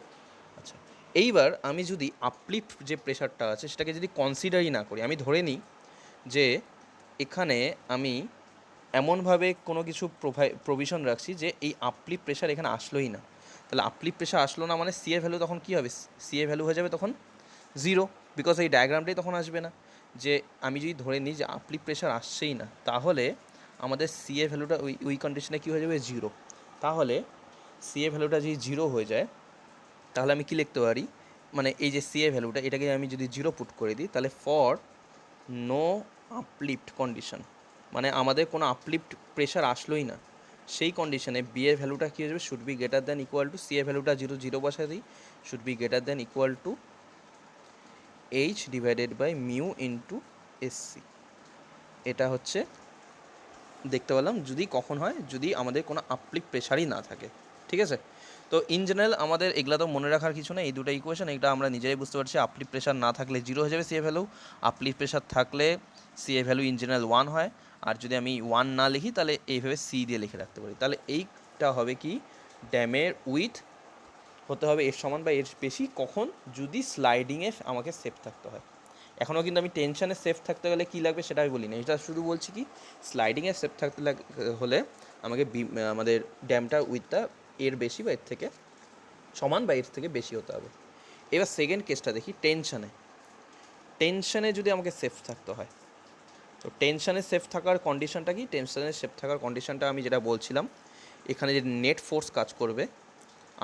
S1: আচ্ছা এইবার আমি যদি আপলিফ্ট যে প্রেশারটা আছে সেটাকে যদি কনসিডারই না করি, আমি ধরে নিই যে এখানে আমি এমনভাবে কোনো কিছু প্রভিশন রাখছি যে এই আপলিফ্ট প্রেশার এখানে আসলোই না। তাহলে আপলিফ্ট প্রেশার আসলো না মানে সি এর ভ্যালু তখন কী হবে, সি এর ভ্যালু হয়ে যাবে তখন 0, বিকজ এই ডায়াগ্রামটাই তখন আসবে না। যে আমি যদি ধরে নিই যে আপলিফ্ট প্রেশার আসছেই না তাহলে আমাদের সি এর ভ্যালুটা ওই কন্ডিশনে কী হয়ে যাবে 0। তাহলে সি এর ভ্যালুটা যদি 0 হয়ে যায় তাহলে আমি কী লিখতে পারি, মানে এই যে সি এর ভ্যালুটা এটাকে আমি যদি 0 পুট করে দিই তাহলে ফর নো আপলিফ্ট কন্ডিশন, মানে আমাদের কোনো আপলিফ্ট প্রেশার আসলোই না, সেই কন্ডিশনে বি এর ভ্যালুটা কী হয়ে যাবে, should be greater than equal to, C এর ভ্যালুটা 0 বসায় দিই, should be greater than equal to H divided by mu into SC. এটা হচ্ছে দেখতে পেলাম যদি কখন হয়, যদি আমাদের কোনো আপলিফ্ট প্রেশারই না থাকে। ঠিক আছে, তো ইন জেনারেল আমাদের এগুলা তো মনে রাখার কিছু নেই, এই দুটো ইকুয়েশন এটা আমরা নিজেরাই বুঝতে পারছি। আপলিফ্ট প্রেশার না থাকলে 0 হয়ে যাবে সি এর ভ্যালু, আপলিফ্ট প্রেশার থাকলে সি এর ভ্যালু ইন জেনারেল 1 হয়, আর যদি আমি 1 না লিখি তাহলে এইভাবে সি দিয়ে লিখে রাখতে পারি। তাহলে এইটা হবে কি, ড্যামের উইথ হতে হবে এর সমান বা এর বেশি, কখন, যদি স্লাইডিংয়ে আমাকে সেফ থাকতে হয়। এখনও কিন্তু আমি টেনশনে সেফ থাকতে গেলে কী লাগবে সেটা আমি বলি না, এটা শুধু বলছি কি স্লাইডিংয়ে সেফ থাকতে হলে আমাকে আমাদের ড্যামটা উইথটা এর বেশি বা এর থেকে সমান বা এর থেকে বেশি হতে হবে। এবার সেকেন্ড কেসটা দেখি, টেনশনে যদি আমাকে সেফ থাকতে হয়, তো টেনশনে সেফ থাকার কন্ডিশনটা কি, টেনশনে সেফ থাকার কন্ডিশনটা আমি যেটা বলছিলাম, এখানে যে নেট ফোর্স কাজ করবে,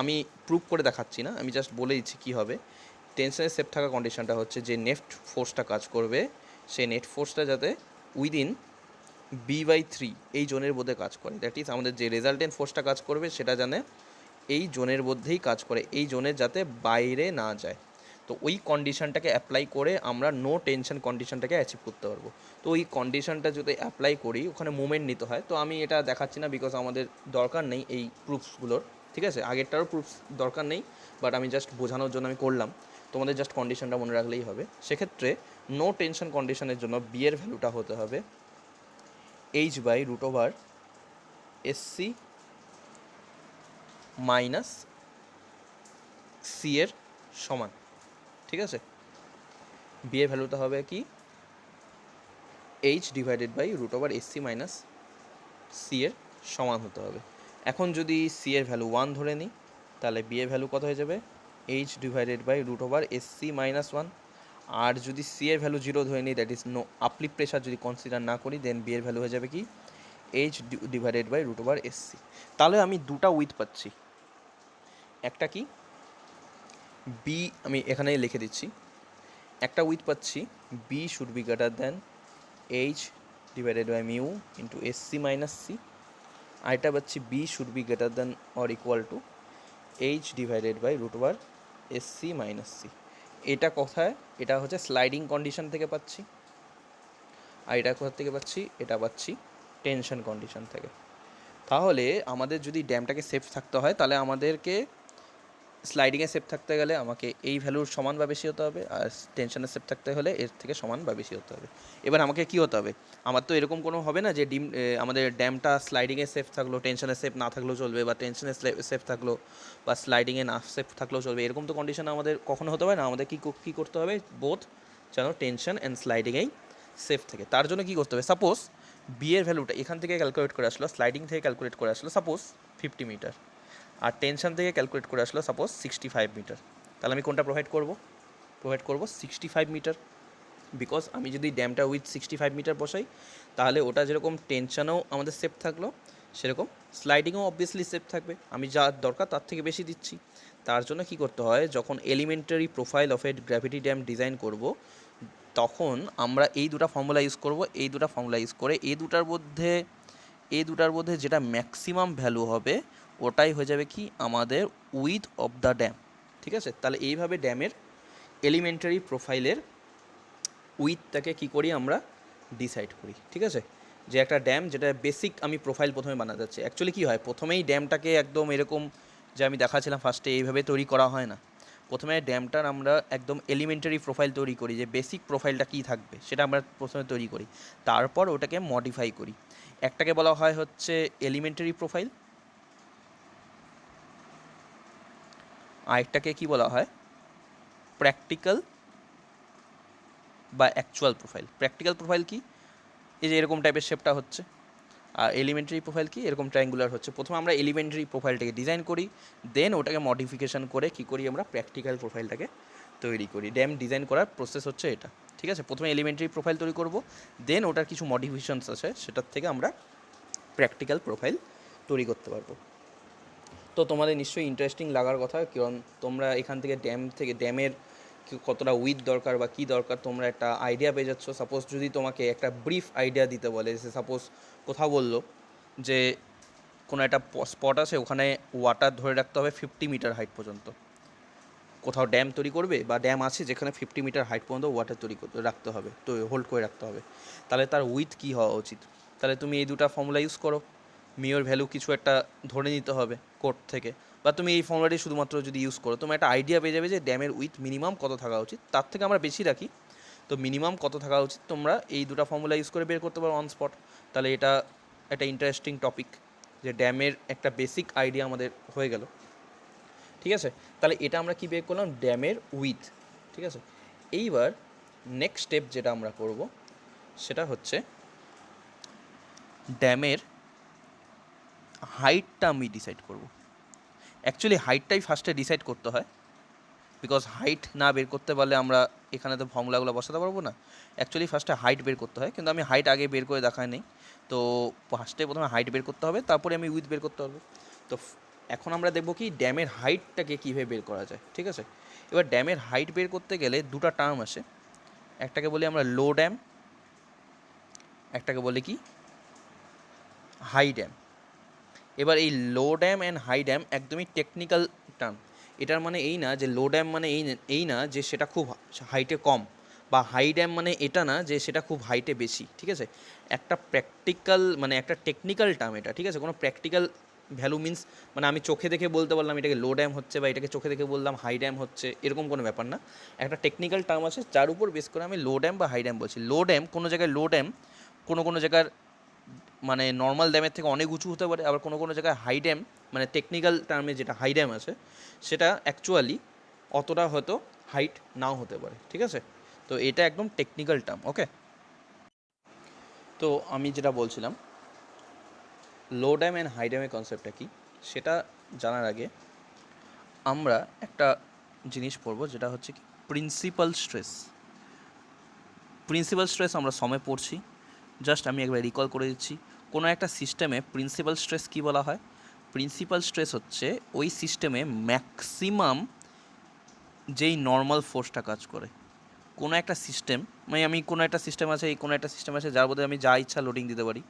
S1: আমি প্রুভ করে দেখাচ্ছি না, আমি জাস্ট বলে দিচ্ছি কী হবে। টেনশনে সেফ থাকার কন্ডিশনটা হচ্ছে যে নেট ফোর্সটা কাজ করবে, সেই নেট ফোর্সটা যাতে উইদিন B/3 এই জোনের মধ্যে কাজ করে, দ্যাট ইজ আমাদের যে রেজাল্টেন্ট ফোর্সটা কাজ করবে সেটা জানে এই জোনের মধ্যেই কাজ করে, এই জোনের যাতে বাইরে না যায়। তো ওই কন্ডিশনটাকে অ্যাপ্লাই করে আমরা নো টেনশন কন্ডিশনটাকে অ্যাচিভ করতে পারবো। তো ওই কন্ডিশনটা যদি অ্যাপ্লাই করি, ওখানে মুভমেন্ট নিতে হয়, তো আমি এটা দেখাচ্ছি না বিকজ আমাদের দরকার নেই এই প্রুফসগুলোর, ঠিক আছে, আগেরটারও প্রুফস দরকার নেই, বাট আমি জাস্ট বোঝানোর জন্য আমি করলাম, তোমাদের জাস্ট কন্ডিশনটা মনে রাখলেই হবে। সেক্ষেত্রে নো টেনশন কন্ডিশনের জন্য বি এর ভ্যালুটা হতে হবে H/√SC মাইনাস সি এর সমান, ঠিক আছে। বি এর ভ্যালুটা হবে কি H/√SC মাইনাস সি এর সমান হতে হবে। এখন যদি সি এর ভ্যালু 1 ধরে নিই, তাহলে বি এর ভ্যালু কত হয়ে যাবে H/√SC মাইনাস 1। আর যদি সি এর ভ্যালু 0 ধরে নিই, দ্যাট ইজ নো আপলিপ প্রেশার যদি কনসিডার না করি, দেন বি এর ভ্যালু হয়ে যাবে কি H/√SC। তাহলে আমি দুটা উইথ পাচ্ছি, একটা কি বি, আমি এখানে লিখে দিচ্ছি, একটা উইথ পাচ্ছি B should be greater than H/μ into SC minus C, আরেকটা পাচ্ছি B should be greater than or equal to H/√SC minus C. এটা কোথায়, এটা হচ্ছে স্লাইডিং কন্ডিশন থেকে পাচ্ছি, আর এটা কোথা থেকে পাচ্ছি, এটা পাচ্ছি টেনশন কন্ডিশন থেকে। তাহলে আমাদের যদি ড্যামটাকে সেফ থাকতে হয়, তাহলে আমাদেরকে স্লাইডিংয়ে সেফ থাকতে গেলে আমাকে এই ভ্যালুর সমান বা বেশি হতে হবে, আর টেনশনে সেফ থাকতে হলে এর থেকে সমান বা বেশি হতে হবে। এবার আমাকে কী হতে হবে, আমার তো এরকম কোনো হবে না যে আমাদের ড্যামটা স্লাইডিংয়ে সেফ থাকলো, টেনশনে সেফ না থাকলেও চলবে, বা টেনশনে সেফ থাকলো বা স্লাইডিংয়ে না সেফ থাকলেও চলবে, এরকম তো কন্ডিশন আমাদের কখনো হতে পারে না। আমাদের কী করতে হবে, বোথ যেন টেনশন অ্যান্ড স্লাইডিংয়েই সেফ থাকে। তার জন্য কী করতে হবে, সাপোজ বি এর ভ্যালুটা এখান থেকে ক্যালকুলেট করে আসলো, স্লাইডিং থেকে ক্যালকুলেট করে আসলো সাপোজ 50 মিটার, আর টেনশন থেকে ক্যালকুলেট করে আসলো সাপোজ 65 মিটার। তাহলে আমি কোনটা প্রোভাইড করব 65 মিটার, বিকজ আমি যদি ড্যামটা উইথ 65 মিটার বসাই, তাহলে ওটা যেরকম টেনশনেও আমাদের সেফ থাকলো, সেরকম স্লাইডিংও অবভিয়াসলি সেফ থাকবে। আমি যা দরকার তার থেকে বেশি দিচ্ছি। তার জন্য কি করতে হয়, যখন elementary profile of a gravity dam design করব, তখন আমরা এই দুটো ফর্মুলা ইউজ করব, এই দুটো ফর্মুলা ইউজ করে এই দুটার মধ্যে যেটা ম্যাক্সিমাম ভ্যালু হবে ওটাই হয়ে যাবে কি আমাদের উইথ অফ দ্য ড্যাম, ঠিক আছে। তাহলে এইভাবে ড্যামের এলিমেন্টারি প্রোফাইলের উইথটাকে কী করি আমরা ডিসাইড করি, ঠিক আছে। যে একটা ড্যাম যেটা বেসিক আমি প্রোফাইল প্রথমে বানাতে যাচ্ছি, অ্যাকচুয়ালি কী হয়, প্রথমেই ড্যামটাকে একদম এরকম যে আমি দেখাচ্ছিলাম ফার্স্টে এইভাবে তৈরি করা হয় না। প্রথমে ড্যামটার আমরা একদম এলিমেন্টারি প্রোফাইল তৈরি করি, যে বেসিক প্রোফাইলটা কী থাকবে সেটা আমরা প্রথমে তৈরি করি, তারপর ওটাকে মডিফাই করি। একটাকে বলা হয় হচ্ছে এলিমেন্টারি প্রোফাইল, আরেকটাকে কি বলা হয় প্র্যাকটিক্যাল বা অ্যাকচুয়াল প্রোফাইল। প্র্যাকটিক্যাল প্রোফাইল কি, এই যে এরকম টাইপের শেপটা হচ্ছে, আর এলিমেন্টারি প্রোফাইল কি, এরকম ট্রায়াঙ্গুলার হচ্ছে। প্রথমে আমরা এলিমেন্টারি প্রোফাইলটাকে ডিজাইন করি, দেন ওটাকে মডিফিকেশান করে কী করি আমরা প্র্যাকটিক্যাল প্রোফাইলটাকে তৈরি করি। ড্যাম ডিজাইন করার প্রসেস হচ্ছে এটা, ঠিক আছে। প্রথমে এলিমেন্টারি প্রোফাইল তৈরি করব, দেন ওটার কিছু মডিফিকেশানস আছে, সেটার থেকে আমরা প্র্যাকটিক্যাল প্রোফাইল তৈরি করতে পারবো। তো তোমাদের নিশ্চয়ই ইন্টারেস্টিং লাগার কথা, কারণ তোমরা এখান থেকে ড্যামের কতটা উইথ দরকার বা কী দরকার তোমরা একটা আইডিয়া পেয়ে যাচ্ছ। সাপোজ যদি তোমাকে একটা ব্রিফ আইডিয়া দিতে বলে, সে সাপোজ কোথাও বললো যে কোনো একটা স্পট আছে, ওখানে ওয়াটার ধরে রাখতে হবে 50 মিটার হাইট পর্যন্ত, কোথাও ড্যাম তৈরি করবে বা ড্যাম আছে যেখানে 50 মিটার হাইট পর্যন্ত ওয়াটার তৈরি রাখতে হবে, তো হোল্ড করে রাখতে হবে, তাহলে তার উইথ কী হওয়া উচিত। তাহলে তুমি এই দুটো ফর্মুলা ইউজ করো, মিওর ভ্যালু কিছু একটা ধরে নিতে হবে কোড থেকে, বা তুমি এই ফর্মুলাটি শুধুমাত্র যদি ইউজ করো, তুমি একটা আইডিয়া পেয়ে যাবে যে ড্যামের উইথ মিনিমাম কত থাকা উচিত। তার থেকে আমরা বেশি রাখি, তো মিনিমাম কত থাকা উচিত তোমরা এই দুটো ফর্মুলা ইউজ করে বের করতে পারো অন স্পট। তাহলে এটা একটা ইন্টারেস্টিং টপিক, যে ড্যামের একটা বেসিক আইডিয়া আমাদের হয়ে গেল। ঠিক আছে, তাহলে এটা আমরা কি বের করলাম, ড্যামের উইথ। ঠিক আছে, এইবার নেক্সট স্টেপ যেটা আমরা করব সেটা হচ্ছে ড্যামের হাইটটা আমি ডিসাইড করব। অ্যাকচুয়ালি হাইটটাই ফার্স্টে ডিসাইড করতে হয়, বিকজ হাইট না বের করতে পারলে আমরা এখানে তো ফর্মুলাগুলো বসাতে পারবো না। অ্যাকচুয়ালি ফার্স্টে হাইট বের করতে হয়, কিন্তু আমি হাইট আগে বের করে দেখাই নেই। তো ফার্স্টে প্রথমে হাইট বের করতে হবে, তারপরে আমি উইথ বের করতে পারবো। তো এখন আমরা দেখবো কি ড্যামের হাইটটাকে কীভাবে বের করা যায়। ঠিক আছে, এবার ড্যামের হাইট বের করতে গেলে দুটো টার্ম আসে, একটাকে বলি আমরা লো ড্যাম, একটাকে বলি কি হাই ড্যাম। এবার এই low dam and high dam একদমই টেকনিক্যাল টার্ম। এটার মানে এই না যে লো ড্যাম মানে এই না যে সেটা খুব হাইটে কম, বা হাই ড্যাম মানে এটা না যে সেটা খুব হাইটে বেশি। ঠিক আছে, একটা প্র্যাকটিক্যাল মানে একটা টেকনিক্যাল টার্ম এটা। ঠিক আছে, কোনো প্র্যাকটিক্যাল ভ্যালু মিন্স মানে আমি চোখে দেখে বলতে পারলাম এটাকে লো ড্যাম হচ্ছে, বা এটাকে চোখে দেখে বললাম হাই ড্যাম হচ্ছে, এরকম কোনো ব্যাপার না। একটা টেকনিক্যাল টার্ম আছে যার উপর বেস করে আমি লো ড্যাম বা হাই ড্যাম বলছি। লো ড্যাম কোনো জায়গায় লো ড্যাম কোনো জায়গার মানে নর্মাল ড্যামের থেকে অনেক উঁচু হতে পারে, আবার কোনো জায়গায় হাই ড্যাম মানে টেকনিক্যাল টার্মে যেটা হাই ড্যাম আছে সেটা অ্যাকচুয়ালি অতটা হয়তো হাইট নাও হতে পারে। ঠিক আছে, তো এটা একদম টেকনিক্যাল টার্ম। ওকে, তো আমি যেটা বলছিলাম লো ড্যাম অ্যান্ড হাই ড্যামের কনসেপ্টটা কি সেটা জানার আগে আমরা একটা জিনিস পড়বো, যেটা হচ্ছে কি প্রিন্সিপাল স্ট্রেস। প্রিন্সিপাল স্ট্রেস আমরা সময় পড়ছি, জাস্ট আমি একবার রিকল করে দিচ্ছি। কোনো একটা সিস্টেমে প্রিন্সিপাল স্ট্রেস কী বলা হয়? প্রিন্সিপাল স্ট্রেস হচ্ছে ওই সিস্টেমে ম্যাক্সিমাম যেই নর্মাল ফোর্সটা কাজ করে। কোনো একটা সিস্টেম মানে আমি কোনো একটা সিস্টেম আছে যার মধ্যে আমি যা ইচ্ছা লোডিং দিতে পারি,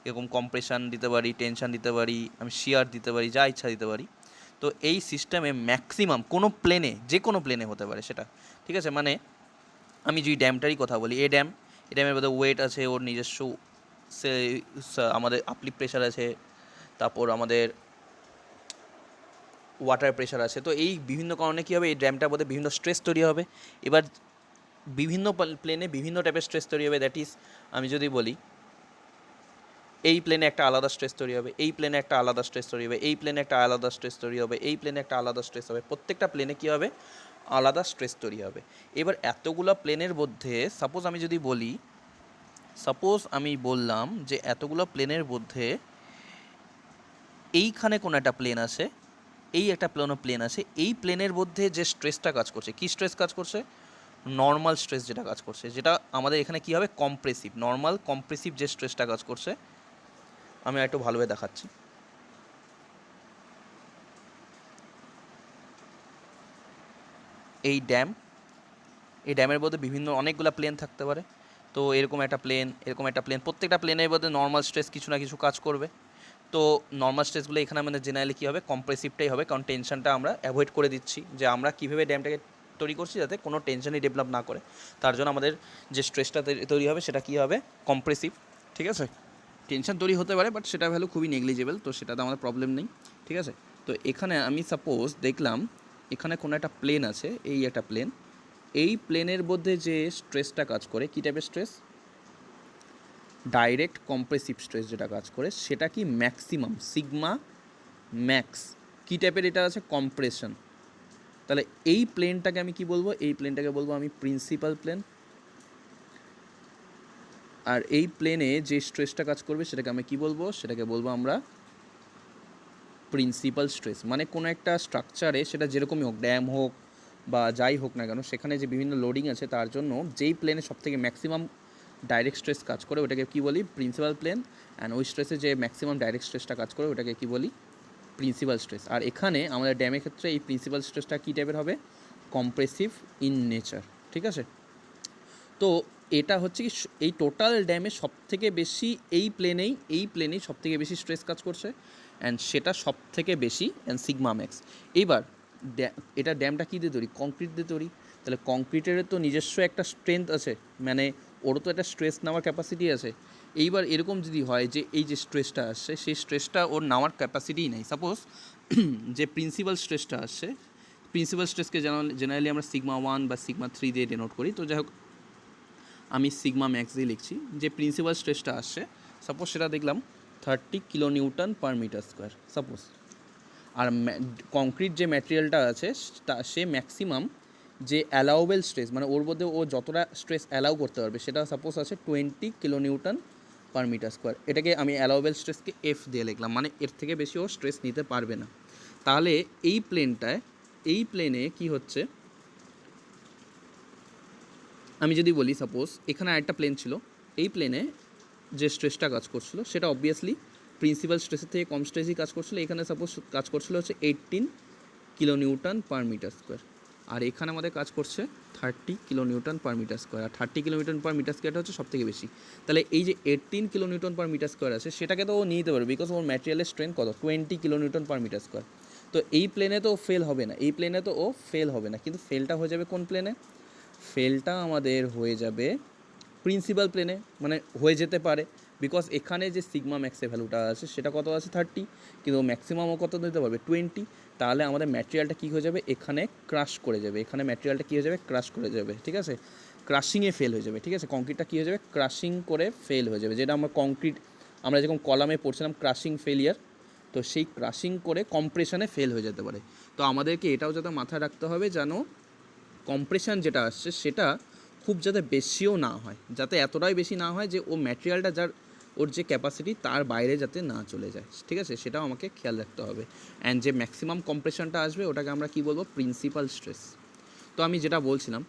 S1: এরকম কম্প্রেশন দিতে পারি, টেনশন দিতে পারি, আমি শিয়ার দিতে পারি, যা ইচ্ছা দিতে পারি। তো এই সিস্টেমে ম্যাক্সিমাম কোনো প্লেনে, যে কোনো প্লেনে হতে পারে সেটা। ঠিক আছে, মানে আমি যদি ড্যামটারই কথা বলি, এই ড্যামের মধ্যে ওয়েট আছে, ওর নিজস্ব সে আমাদের আপলিপ প্রেশার আছে, তারপর আমাদের ওয়াটার প্রেশার আছে। তো এই বিভিন্ন কারণে কী হবে, এই ড্যামটার মধ্যে বিভিন্ন স্ট্রেস তৈরি হবে। এবার বিভিন্ন প্লেনে বিভিন্ন টাইপের স্ট্রেস তৈরি হবে। দ্যাট ইজ আমি যদি বলি এই প্লেনে একটা আলাদা স্ট্রেস তৈরি হবে, এই প্লেনে একটা আলাদা স্ট্রেস তৈরি হবে, এই প্লেনে একটা আলাদা স্ট্রেস তৈরি হবে, এই প্লেনে একটা আলাদা স্ট্রেস হবে। প্রত্যেকটা প্লেনে কী হবে, আলাদা স্ট্রেস তৈরি হবে। এবার এতগুলো প্লেনের মধ্যে সাপোজ আমি বললাম যে এতগুলো প্লেনের মধ্যে এইখানে কোনো একটা প্লেন আছে, এই একটা প্লেন আছে, এই প্লেনের মধ্যে যে স্ট্রেসটা কাজ করছে, কী স্ট্রেস কাজ করছে? নর্মাল স্ট্রেস যেটা কাজ করছে, যেটা আমাদের এখানে কী হবে, কম্প্রেসিভ, নর্মাল কম্প্রেসিভ যে স্ট্রেসটা কাজ করছে। আমি একটু ভালোভাবে দেখাচ্ছি। এই ড্যামের মধ্যে বিভিন্ন অনেকগুলো প্লেন থাকতে পারে। তো এরকম একটা প্লেন, প্রত্যেকটা প্লেনের মধ্যে নর্মাল স্ট্রেস কিছু না কিছু কাজ করবে। তো নর্মাল স্ট্রেসগুলো এখানে আমাদের জেনারেলি কী হবে, কম্প্রেসিভটাই হবে, কারণ টেনশনটা আমরা অ্যাভয়েড করে দিচ্ছি, যে আমরা কীভাবে ড্যামটাকে তৈরি করছি যাতে কোনো টেনশনই ডেভেলপ না করে। তার জন্য আমাদের যে স্ট্রেসটা তৈরি হবে সেটা কী হবে, কম্প্রেসিভ। ঠিক আছে, টেনশন তৈরি হতে পারে বাট সেটা ভ্যালু খুবই নেগলিজেবল, তো সেটাতে আমাদের প্রবলেম নেই। ঠিক আছে, তো এখানে আমি সাপোজ দেখলাম এখানে কোনো একটা প্লেন আছে, এই একটা প্লেন, এই প্লেনের মধ্যে যে স্ট্রেসটা কাজ করে, কী টাইপের স্ট্রেস, ডাইরেক্ট কম্প্রেসিভ স্ট্রেস যেটা কাজ করে সেটা কি ম্যাক্সিমাম সিগমা ম্যাক্স। কী টাইপের এটা আছে, কম্প্রেশন। তাহলে এই প্লেনটাকে আমি কি বলবো, এই প্লেনটাকে বলবো আমি প্রিন্সিপাল প্লেন। আর এই প্লেনে যে স্ট্রেসটা কাজ করবে সেটাকে আমি কি বলবো, সেটাকে বলবো আমরা প্রিন্সিপাল স্ট্রেস। মানে কোনো একটা স্ট্রাকচারে সেটা যেরকমই হোক, ড্যাম হোক বা যাই হোক না কেন, সেখানে যে বিভিন্ন লোডিং আছে তার জন্য যেই প্লেনে সবথেকে ম্যাক্সিমাম ডাইরেক্ট স্ট্রেস কাজ করে ওটাকে কী বলি, প্রিন্সিপাল প্লেন। অ্যান্ড ওই স্ট্রেসে যে ম্যাক্সিমাম ডাইরেক্ট স্ট্রেসটা কাজ করে ওটাকে কী বলি, প্রিন্সিপাল স্ট্রেস। আর এখানে আমাদের ড্যামের ক্ষেত্রে এই প্রিন্সিপাল স্ট্রেসটা কী টাইপের হবে, কম্প্রেসিভ ইন নেচার। ঠিক আছে, তো এটা হচ্ছে কি এই টোটাল ড্যামে সবথেকে বেশি এই প্লেনেই সবথেকে বেশি স্ট্রেস কাজ করছে, অ্যান্ড সেটা সবথেকে বেশি অ্যান্ড সিগমা ম্যাক্স। এইবার এটা ড্যামটা কী দিয়ে তৈরি, কংক্রিট দিয়ে তৈরি। তাহলে কংক্রিটের তো নিজস্ব একটা স্ট্রেংথ আছে, মানে ওরও তো একটা স্ট্রেস নেওয়ার ক্যাপাসিটি আছে। এইবার এরকম যদি হয় যে এই যে স্ট্রেসটা আসছে সেই স্ট্রেসটা ওর নেওয়ার ক্যাপাসিটিই নেই, সাপোজ যে প্রিন্সিপাল স্ট্রেসটা আসছে, প্রিন্সিপাল স্ট্রেসকে জেনারেলি আমরা সিগমা 1 বা সিগমা 3 দিয়ে ডিনোট করি। তো যাই হোক, আমি সিগমা ম্যাক্স দিয়ে লিখছি, যে প্রিন্সিপাল স্ট্রেসটা আসছে সাপোজ সেটা দেখলাম 30 kilo newton per metre square suppose. আর কংক্রিট যে ম্যাটেরিয়ালটা আছে সে ম্যাক্সিমাম যে অ্যালাউবেল স্ট্রেস, মানে ওর মধ্যে ও যতটা স্ট্রেস অ্যালাউ করতে পারবে সেটা সাপোজ আছে 20 kilo newton per metre square. এটাকে আমি অ্যালাউবেল স্ট্রেসকে এফ দিয়ে লিখলাম, মানে এর থেকে বেশি ও স্ট্রেস নিতে পারবে না। তাহলে এই প্লেনে কি হচ্ছে, আমি যদি বলি সাপোজ এখানে আরেকটা প্লেন ছিল, এই প্লেনে যে স্ট্রেসটা কাজ করছিল সেটা অবভিয়াসলি প্রিন্সিপাল স্ট্রেসের থেকে কম স্ট্রেসই কাজ করছিল। এখানে সাপোজ কাজ করছিল হচ্ছে 18 kilo newton per metre square, আর এখানে আমাদের কাজ করছে 30 kilo newton per metre square, আর 30 কিলো নিউটন পার মিটার স্কোয়ারটা হচ্ছে সব থেকে বেশি। তাহলে এই যে 18 kilo newton per metre square আছে সেটাকে তো ও নিয়ে নিতে পারবে, বিকজ ওর ম্যাটেরিয়ালের স্ট্রেংথ কত 20 kilo newton per metre square. তো এই প্লেনে তো ফেল হবে না, এই প্লেনে তো ও ফেল হবে না, কিন্তু ফেলটা হয়ে যাবে কোন প্লেনে? ফেলটা আমাদের হয়ে যাবে প্রিন্সিপাল প্লেনে, মানে হয়ে যেতে পারে, বিকজ এখানে যে সিগমা ম্যাক্সের ভ্যালুটা আছে সেটা কত আছে 30, কিন্তু ম্যাক্সিমামও কত দিতে পারবে 20। তাহলে আমাদের ম্যাটেরিয়ালটা কী হয়ে যাবে, এখানে ক্রাশ করে যাবে, এখানে ম্যাটেরিয়ালটা কী হয়ে যাবে, ক্রাশ করে যাবে, ঠিক আছে, ক্রাশিংয়ে ফেল হয়ে যাবে, ঠিক আছে, কংক্রিটটা কী হয়ে যাবে, ক্রাশিং করে ফেল হয়ে যাবে, যেটা আমরা যেরকম কলামে পড়ছিলাম ক্রাশিং ফেলিয়ার, তো সেই ক্রাশিং করে কম্প্রেশনে ফেল হয়ে যেতে পারে। তো আমাদেরকে এটাও যাতে মাথায় রাখতে হবে যেন কম্প্রেশন যেটা আসছে সেটা খুব যাতে বেশিও না হয়, যাতে এতটাই বেশি না হয় যে ও ম্যাটেরিয়ালটা ওর যে ক্যাপাসিটি তার বাইরে যাতে না চলে যায়, ঠিক আছে, সেটাও আমাকে খেয়াল রাখতে হবে। অ্যান্ড যে ম্যাক্সিমাম কম্প্রেশনটা আসবে ওটাকে আমরা কী বলবো, প্রিন্সিপাল স্ট্রেস। তো আমি যেটা বলছিলাম,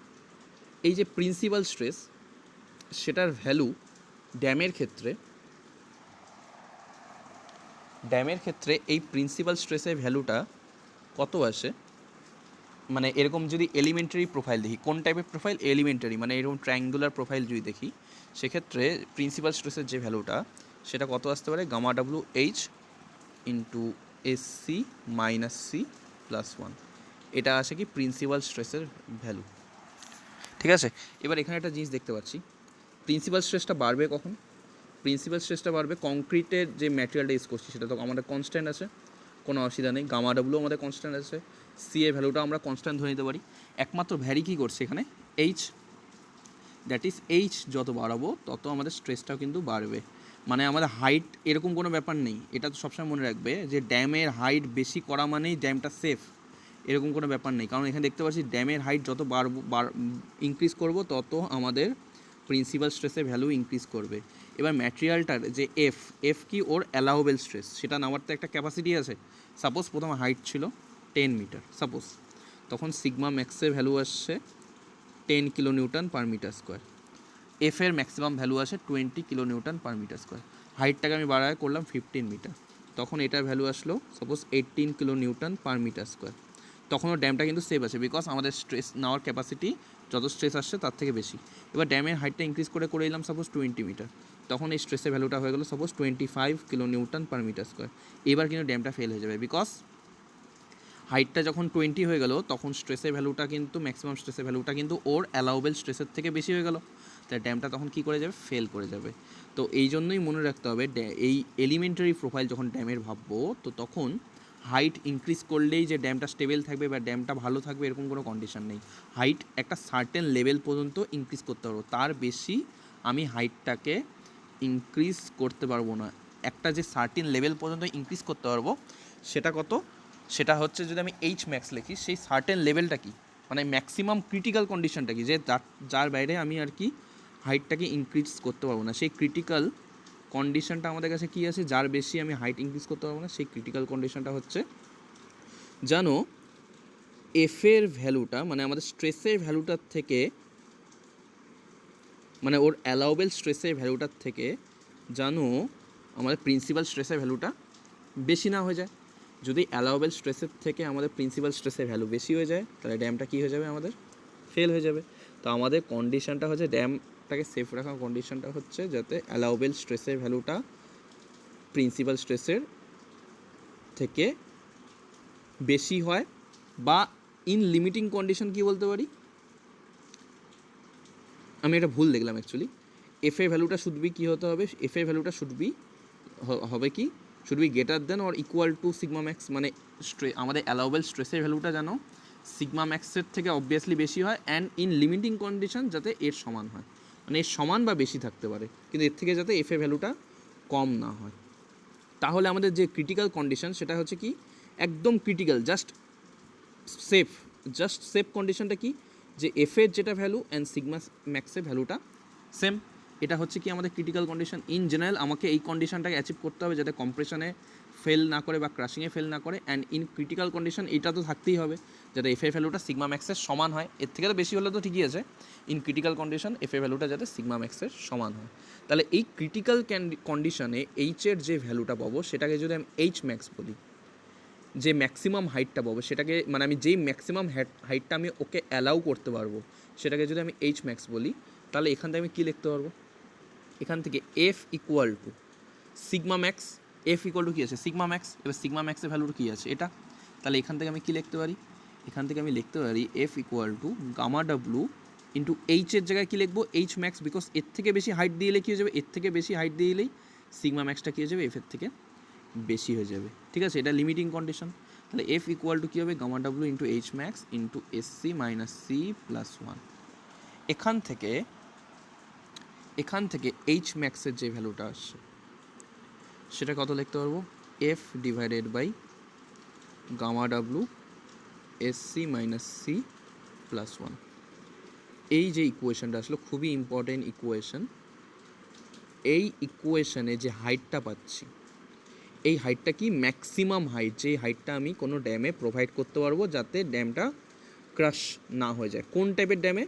S1: এই যে প্রিন্সিপাল স্ট্রেস সেটার ভ্যালু ড্যামের ক্ষেত্রে এই প্রিন্সিপাল স্ট্রেসের ভ্যালুটা কত আসে, মানে এরকম যদি এলিমেন্টারি প্রোফাইল দেখি, কোন টাইপের প্রোফাইল, এলিমেন্টারি, মানে এরকম ট্রায়াঙ্গুলার প্রোফাইল যদি দেখি সেক্ষেত্রে প্রিন্সিপাল স্ট্রেসের যে ভ্যালুটা সেটা কত আসতে পারে, gamma W H into SC minus C plus 1, এটা আসে কি প্রিন্সিপাল স্ট্রেসের ভ্যালু, ঠিক আছে। এবার এখানে একটা জিনিস দেখতে পাচ্ছি, প্রিন্সিপাল স্ট্রেসটা বাড়বে কখন, প্রিন্সিপাল স্ট্রেসটা বাড়বে কংক্রিটের যে ম্যাটেরিয়ালটা ইউজ করছি সেটা তো আমাদের কনস্ট্যান্ট আছে, কোনো অসুবিধা নেই, গামা ডাব্লু আমাদের কনস্ট্যান্ট আছে, সি এর ভ্যালুটা আমরা কনস্ট্যান্ট ধরে নিতে পারি, একমাত্র ভ্যারি কী করছে এখানে এইচ, দ্যাট ইজ এইচ যত বাড়াবো তত আমাদের স্ট্রেসটাও কিন্তু বাড়বে। মানে আমাদের হাইট এরকম কোনো ব্যাপার নেই, এটা তো সবসময় মনে রাখবে যে ড্যামের হাইট বেশি করা মানেই ড্যামটা সেফ, এরকম কোনো ব্যাপার নেই, কারণ এখানে দেখতে পাচ্ছি ড্যামের হাইট যত ইনক্রিজ করব তত আমাদের প্রিন্সিপাল স্ট্রেসের ভ্যালু ইনক্রিজ করবে। এবার ম্যাটেরিয়ালটার যে এফ কি ওর অ্যালাউবেল স্ট্রেস, সেটা নেওয়ার তো একটা ক্যাপাসিটি আছে, সাপোজ প্রথমে হাইট ছিল 10 মিটার সাপোজ, তখন সিগমা ম্যাক্সের ভ্যালু আসছে 10 kilo newton per metre square, এফের ম্যাক্সিমাম ভ্যালু আছে 20 kilo newton per metre square, হাইটটাকে আমি বাড়ায় করলাম 15 মিটার, তখন এটার ভ্যালু আসলো suppose 18 kilo newton per metre square, তখনও ড্যামটা কিন্তু সেভ আছে, বিকজ আমাদের স্ট্রেস নেওয়ার ক্যাপাসিটি যত স্ট্রেস আসছে তার থেকে বেশি। এবার ড্যামের হাইটটা ইনক্রিজ করে এলাম সাপোজ 20 মিটার, তখন এই স্ট্রেসের ভ্যালুটা হয়ে গেল suppose 25 kilo newton per metre square. এবার কিন্তু ড্যামটা ফেল হয়ে যাবে, বিকজ হাইটটা যখন 20 হয়ে গেল তখন স্ট্রেসের ভ্যালুটা কিন্তু ম্যাক্সিমাম স্ট্রেসের ভ্যালুটা কিন্তু ওর অ্যালাউবেল স্ট্রেসের থেকে বেশি হয়ে গেল, তাই ড্যামটা তখন কী করে যাবে, ফেল করে যাবে। তো এই জন্যই মনে রাখতে হবে এই এলিমেন্টারি প্রোফাইল যখন ড্যামের ভাববো তো তখন হাইট ইনক্রিজ করলেই যে ড্যামটা স্টেবল থাকবে বা ড্যামটা ভালো থাকবে এরকম কোনো কন্ডিশন নেই, হাইট একটা সার্টেন লেভেল পর্যন্ত ইনক্রিজ করতে পারবো, তার বেশি আমি হাইটটাকে ইনক্রিজ করতে পারবো না, একটা যে সার্টেন লেভেল পর্যন্ত ইনক্রিজ করতে পারবো সেটা কত, সেটা হচ্ছে যদি আমি এইচ ম্যাক্স লিখি সেই সার্টেন লেভেলটা কি, মানে ম্যাক্সিমাম ক্রিটিক্যাল কন্ডিশনটা কি, যে যার বাইরে আমি আর কি হাইটটাকে ইনক্রিজ করতে পারবো না, সেই ক্রিটিক্যাল কন্ডিশনটা আমাদের কাছে কী আছে, যার বেশি আমি হাইট ইনক্রিজ করতে পারবো না, সেই ক্রিটিক্যাল কন্ডিশনটা হচ্ছে জানো এফের ভ্যালুটা, মানে আমাদের স্ট্রেসের ভ্যালুটার থেকে, মানে ওর অ্যালাউবেল স্ট্রেসের ভ্যালুটার থেকে জানো আমাদের প্রিন্সিপাল স্ট্রেসের ভ্যালুটা বেশি না হয়ে যায়। যদি অ্যালাউবেল স্ট্রেসের থেকে আমাদের প্রিন্সিপাল স্ট্রেসের ভ্যালু বেশি হয়ে যায় তাহলে ড্যামটা কী হয়ে যাবে, আমাদের ফেল হয়ে যাবে। তো আমাদের কন্ডিশনটা হচ্ছে ড্যামটাকে সেফ রাখার কন্ডিশনটা হচ্ছে যাতে অ্যালাউবেল স্ট্রেসের ভ্যালুটা প্রিন্সিপাল স্ট্রেসের থেকে বেশি হয়, বা ইন লিমিটিং কন্ডিশন কী বলতে পারি, আমি এটা ভুল দেখলাম অ্যাকচুয়ালি, এফ এর ভ্যালুটা শুড বি কী হতে হবে, এফ এর ভ্যালুটা should be greater than or equal to sigma max, মানে আমাদের অ্যালাউবেল স্ট্রেসের ভ্যালুটা যেন সিগমা ম্যাক্সের থেকে অবভিয়াসলি বেশি হয়, অ্যান্ড ইন লিমিটিং কন্ডিশন যাতে এর সমান হয়।
S2: মানে এর সমান বা বেশি থাকতে পারে, কিন্তু এর থেকে যাতে এফ এর ভ্যালুটা কম না হয়। তাহলে আমাদের যে ক্রিটিক্যাল কন্ডিশন সেটা হচ্ছে কি একদম ক্রিটিক্যাল, জাস্ট সেফ কন্ডিশনটা কি, যে এফ এর যেটা ভ্যালু অ্যান্ড সিগমা ম্যাক্সের ভ্যালুটা সেম। এটা হচ্ছে কি আমাদের ক্রিটিক্যাল কন্ডিশন। ইন জেনারেল আমাকে এই কন্ডিশনটাকে অ্যাচিভ করতে হবে যাতে কম্প্রেশনে ফেল না করে বা ক্রাশিংয়ে ফেল না করে, অ্যান্ড ইন ক্রিটিক্যাল কন্ডিশন এটা তো থাকতেই হবে যাতে এফ এর ভ্যালুটা সিগমা ম্যাক্সের সমান হয়। এর থেকে তো বেশি হলে তো ঠিকই আছে, ইন ক্রিটিক্যাল কন্ডিশন এফ এর ভ্যালুটা যাতে সিগমা ম্যাক্সের সমান হয়। তাহলে এই ক্রিটিক্যাল কন্ডিশনে এইচের যে ভ্যালুটা পাবো সেটাকে যদি আমি এইচ ম্যাক্স বলি, যে ম্যাক্সিমাম হাইটটা পাবো সেটাকে, মানে আমি যেই ম্যাক্সিমাম হাইটটা আমি ওকে অ্যালাউ করতে পারবো সেটাকে যদি আমি এইচ ম্যাক্স বলি, তাহলে এখান থেকে আমি কী লিখতে পারবো, এখান থেকে F equal to sigma max, F equal to কী আছে সিগমা ম্যাক্স, এবার সিগমা ম্যাক্সের ভ্যালুটা কী আছে এটা, তাহলে এখান থেকে আমি কী লিখতে পারি, এখান থেকে আমি লিখতে পারি F equal to gamma W into এইচের জায়গায় কী লিখবো এইচ ম্যাক্স, বিকজ এর থেকে বেশি হাইট দিয়ে এলে কী হয়ে যাবে, এর থেকে বেশি হাইট দিয়ে এলেই সিগমা ম্যাক্সটা কী হয়ে যাবে এফের থেকে বেশি হয়ে যাবে। ঠিক আছে, এটা লিমিটিং কন্ডিশন। তাহলে এফ ইকুয়াল টু কী হবে gamma W into H max into S C minus C plus one. এখান থেকে এইচ ম্যাক্সের যে ভ্যালুটা আসছে সেটা কত লিখতে পারবো, F divided by gamma W S C minus C plus one. এই যে ইকুয়েশনটা আসলে খুবই ইম্পর্টেন্ট ইকুয়েশন। এই ইকুয়েশনে যে হাইটটা পাচ্ছি, এই হাইটটা কি ম্যাক্সিমাম হাইট, যে হাইটটা আমি কোনো ড্যামে প্রোভাইড করতে পারবো যাতে ড্যামটা ক্রাশ না হয়ে যায়। কোন টাইপের ড্যামে,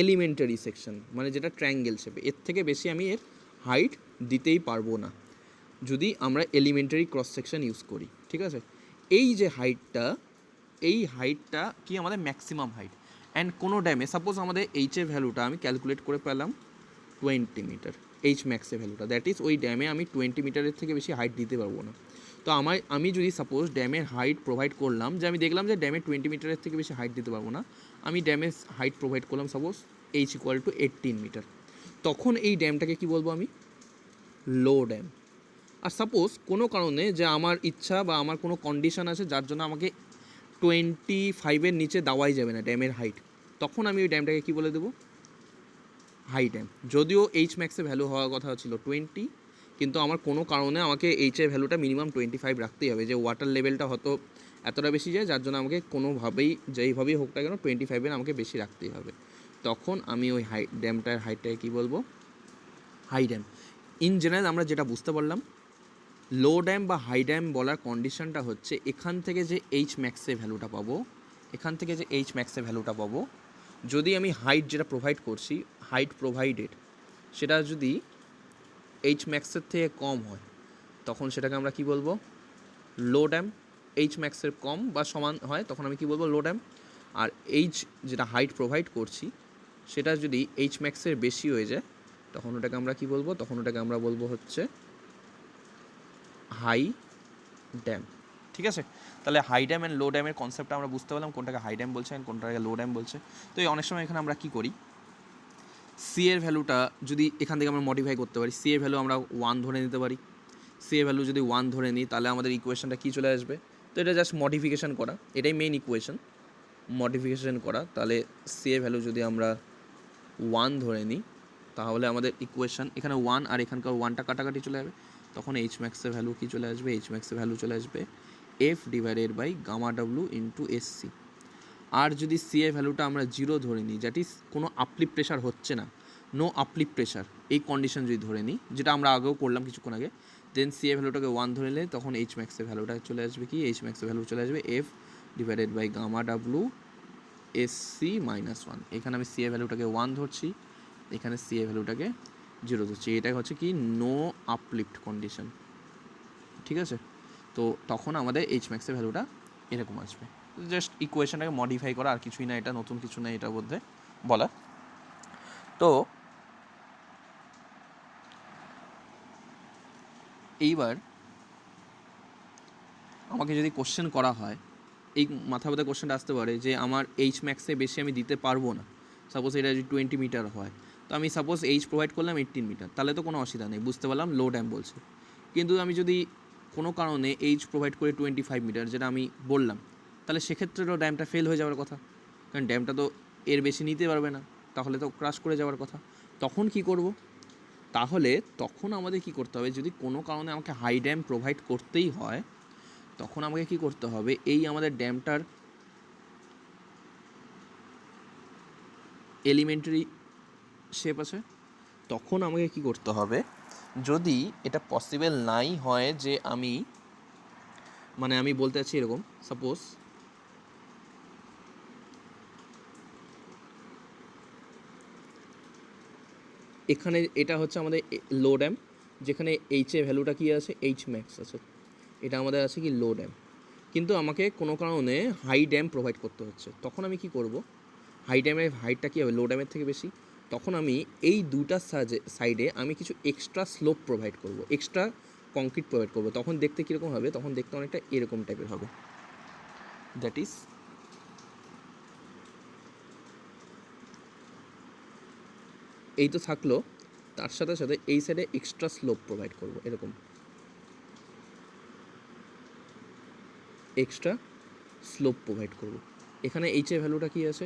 S2: এলিমেন্টারি সেকশন, মানে যেটা ট্রায়াঙ্গেল শেপে, এর থেকে বেশি আমি এর হাইট দিতেই পারবো না যদি আমরা এলিমেন্টারি ক্রস সেকশন ইউজ করি। ঠিক আছে, এই যে হাইটটা, এই হাইটটা কি আমাদের ম্যাক্সিমাম হাইট। অ্যান্ড কোনো ড্যামে সাপোজ আমাদের এইচের ভ্যালুটা আমি ক্যালকুলেট করে পেলাম 20 মিটার, এইচ ম্যাক্সের ভ্যালুটা, দ্যাট ইজ ওই ড্যামে আমি 20 মিটারের থেকে বেশি হাইট দিতে পারবো না। তো আমি যদি সাপোজ ড্যামের হাইট প্রোভাইড করলাম, যে আমি দেখলাম যে ড্যামে 20 মিটারের থেকে বেশি হাইট দিতে পারবো না, আমি ড্যামের হাইট প্রোভাইড করলাম suppose H equal to 18 metre, তখন এই ড্যামটাকে কি বলবো আমি, লো ড্যাম। আর সাপোজ কোনো কারণে যে আমার ইচ্ছা বা আমার কোনো কন্ডিশন আছে যার জন্য আমাকে 25-এর নিচে দেওয়াই যাবে না ড্যামের হাইট, তখন আমি ওই ড্যামটাকে কী বলে দেবো, হাই ড্যাম। যদিও এইচ ম্যাক্সের ভ্যালু হওয়ার কথা ছিল 20, কিন্তু আমার কোনো কারণে আমাকে এইচের ভ্যালুটা মিনিমাম 25 রাখতেই হবে, যে ওয়াটার লেভেলটা হয়তো এতটা বেশি যায় যার জন্য আমাকে কোনোভাবেই যেইভাবেই হোক না কেন 25-এর আমাকে বেশি রাখতেই হবে, তখন আমি ওই ড্যামটার হাইটটাকে কী বলবো, হাই ড্যাম। ইন জেনারেল আমরা যেটা বুঝতে পারলাম, লো ড্যাম বা হাই ড্যাম বলার কন্ডিশনটা হচ্ছে এখান থেকে যে এইচ ম্যাক্সের ভ্যালুটা পাবো, যদি আমি হাইট যেটা প্রোভাইড করছি, হাইট প্রোভাইডেড সেটা যদি এইচ ম্যাক্সের থেকে কম হয়, তখন সেটাকে আমরা কি বলবো, লো ড্যাম। এইচ ম্যাক্সের কম বা সমান হয় তখন আমি কি বলবো, লো ড্যাম। আর এইচ যেটা হাইট প্রোভাইড করছি সেটা যদি এইচ ম্যাক্সের বেশি হয়ে যায় তখন ওটাকে আমরা কি বলবো, তখন ওটাকে আমরা বলবো হচ্ছে হাই ড্যাম। ঠিক আছে, তাহলে হাই ড্যাম অ্যান্ড লো ড্যামের কনসেপ্টটা আমরা বুঝতে পারলাম, কোনটাকে হাই ড্যাম বলছে অ্যান্ড কোনটাকে লো ড্যাম বলছে। তো এই অনেক সময় এখানে আমরা কী করি, সি এর ভ্যালুটা যদি এখান থেকে আমরা মডিফাই করতে পারি, সি এর ভ্যালু আমরা 1 ধরে নিতে পারি। সি এর ভ্যালু যদি 1 ধরে নিই তাহলে আমাদের ইকুয়েশনটা কী চলে আসবে, তো এটা জাস্ট মডিফিকেশান করা, এটাই মেইন ইকুয়েশন, মডিফিকেশান করা। তাহলে সি এর ভ্যালু যদি আমরা 1 ধরে নিই তাহলে আমাদের ইকুয়েশন এখানে 1 আর এখানকার 1টা কাটাকাটি চলে যাবে, তখন এইচ ম্যাক্সের ভ্যালু কী চলে আসবে, এইচ ম্যাক্সের ভ্যালু চলে আসবে F divided by gamma W into S C. আর যদি সি এর ভ্যালুটা আমরা 0 ধরে নিই, দ্যাট ইজ কোনো আপলিপ প্রেশার হচ্ছে না, নো আপলিপ প্রেশার, এই কন্ডিশন যদি ধরে নিই, যেটা আমরা আগেও করলাম কিছুক্ষণ আগে, দেন সি এর ভ্যালুটাকে 1 ধরে নিলে তখন এইচ ম্যাক্সের ভ্যালুটা চলে আসবে কি, এইচ ম্যাক্সের ভ্যালু চলে আসবে F divided by gamma W S C minus 1। এখানে আমি সি এর ভ্যালুটাকে 1 ধরছি, এখানে সি এর ভ্যালুটাকে 0 ধরছি, এটা হচ্ছে কি নো আপলিফট কন্ডিশন। ঠিক আছে, তো তখন আমাদের এইচ ম্যাক্সের ভ্যালুটা এরকম আসবে। জাস্ট ইকুয়েশনটাকে মডিফাই করা, আর কিছুই না, এটা নতুন কিছু না এটার মধ্যে বলা। তো এইবার আমাকে যদি কোশ্চেন করা হয়, এই মাথা ব্যথা কোশ্চেনটা আসতে পারে যে আমার এইচ ম্যাক্সে বেশি আমি দিতে পারবো না, সাপোজ এটা যদি 20 মিটার হয়, তো আমি সাপোজ এইচ প্রোভাইড করলাম 18 মিটার, তাহলে তো কোনো অসুবিধা নেই, বুঝতে পারলাম লো ড্যাম বলছে। কিন্তু আমি যদি কোনো কারণে এইচ প্রোভাইড করি 25 মিটার, যেটা আমি বললাম, তাহলে সেক্ষেত্রেও ড্যামটা ফেল হয়ে যাওয়ার কথা, কারণ ড্যামটা তো এর বেশি নিতে পারবে না, তাহলে তো ক্রাশ করে যাওয়ার কথা। তখন কি করব? তাহলে তখন আমাদের কি করতে হবে, যদি কোনো কারণে আমাকে হাই ড্যাম প্রোভাইড করতেই হয় তখন আমাকে কি করতে হবে, এই আমাদের ড্যামটার এলিমেন্টারি শেপ আছে, তখন আমাকে কি করতে হবে, যদি এটা পসিবল নাই হয় যে আমি আমি বলতে চাচ্ছি এরকম, সাপোজ এখানে এটা হচ্ছে আমাদের লো ড্যাম, যেখানে এইচ এ ভ্যালুটা কি আছে, এইচ ম্যাক্স আছে, এটা আমাদের আছে কি লো ড্যাম, কিন্তু আমাকে কোনো কারণে হাই ড্যাম প্রোভাইড করতে হচ্ছে, তখন আমি কি করব, হাই ড্যামের হাইটটা কী হবে লো ড্যামের থেকে বেশি, তখন আমি এই দুটা সাইডে আমি কিছু এক্সট্রা স্লোপ প্রোভাইড করব, এক্সট্রা কংক্রিট প্রোভাইড করব, তখন দেখতে কীরকম হবে, তখন দেখতে অনেকটা এরকম টাইপের হবে, দ্যাট ইজ এই তো থাকলো, তার সাথে সাথে এই সাইডে এক্সট্রা স্লোপ প্রোভাইড করব, এরকম এক্সট্রা স্লোপ প্রোভাইড করব। এখানে এইচ এর ভ্যালুটা কী আছে,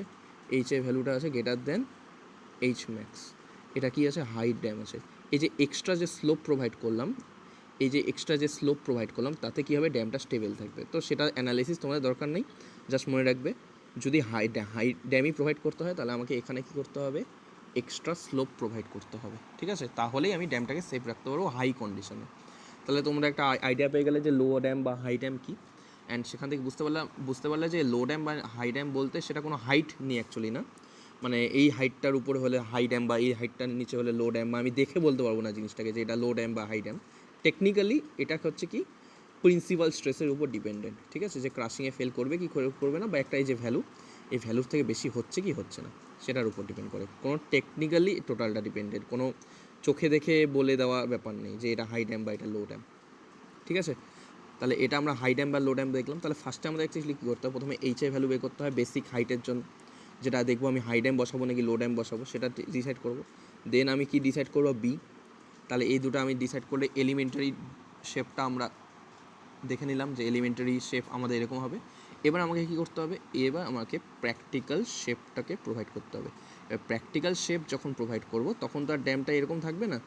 S2: এইচ এর ভ্যালুটা আছে গ্রেটার দেন এইচ ম্যাক্স, এটা কি আছে হাই ড্যাম আছে, এই যে এক্সট্রা যে স্লোপ প্রোভাইড করলাম, এই যে এক্সট্রা যে স্লোপ প্রোভাইড করলাম তাতে কী হবে, ড্যামটা স্টেবল থাকবে, তো সেটা অ্যানালাইসিস তোমাদের দরকার নেই, জাস্ট মনে রাখবে যদি হাই ড্যামই প্রোভাইড করতে হয় তাহলে আমাকে এখানে কী করতে হবে, এক্সট্রা স্লোপ প্রোভাইড করতে হবে, ঠিক আছে, তাহলেই আমি ড্যামটাকে সেফ রাখতে পারবো হাই কন্ডিশনে। তাহলে তোমরা একটা আইডিয়া পেয়ে গেলে যে লো ড্যাম বা হাই ড্যাম কী, অ্যান্ড সেখান থেকে বুঝতে পারলে যে লো ড্যাম বা হাই ড্যাম বলতে সেটা কোনো হাইট নেই অ্যাকচুয়ালি না, মানে এই হাইটটার উপরে হলে হাই ড্যাম বা এই হাইটটার নিচে হলে লো ড্যাম, বা আমি দেখে বলতে পারবো না জিনিসটাকে যে এটা লো ড্যাম বা হাই ড্যাম, টেকনিক্যালি এটা হচ্ছে কি প্রিন্সিপাল স্ট্রেসের উপর ডিপেন্ডেন্ট, ঠিক আছে, যে ক্রাশিংয়ে ফেল করবে কি করবে না, বা একটা এই যে ভ্যালু, এই ভ্যালুর থেকে বেশি হচ্ছে কি হচ্ছে না সেটার উপর ডিপেন্ড করে, কোনো টেকনিক্যালি টোটালটা ডিপেন্ডেন্ট, কোনো চোখে দেখে বলে দেওয়া ব্যাপার নেই যে এটা হাই ড্যাম বা এটা লো ড্যাম, ঠিক আছে। তাহলে এটা আমরা হাই ড্যাম বা লো ড্যাম দেখলাম, তাহলে ফার্স্টে আমাদের অ্যাকচুয়ালি কী করতে হবে, প্রথমে এইচ আই ভ্যালু বের করতে হয় বেসিক হাইটের জন্য, যেটা দেখবো আমি হাই ড্যাম বসাবো নাকি লো ড্যাম বসাবো সেটা ডিসাইড করবো, দেন আমি কি ডিসাইড করবো বি, তাহলে এই দুটো আমি ডিসাইড করলে এলিমেন্টারি শেপটা আমরা দেখে নিলাম যে এলিমেন্টারি শেপ আমাদের এরকম হবে, এবার আমাকে কী করতে হবে, এবার আমাকে প্র্যাকটিক্যাল শেপটাকে প্রোভাইড করতে হবে, এবার প্র্যাকটিক্যাল শেপ যখন প্রোভাইড করব তখন তো আর ড্যামটা এরকম থাকবে না,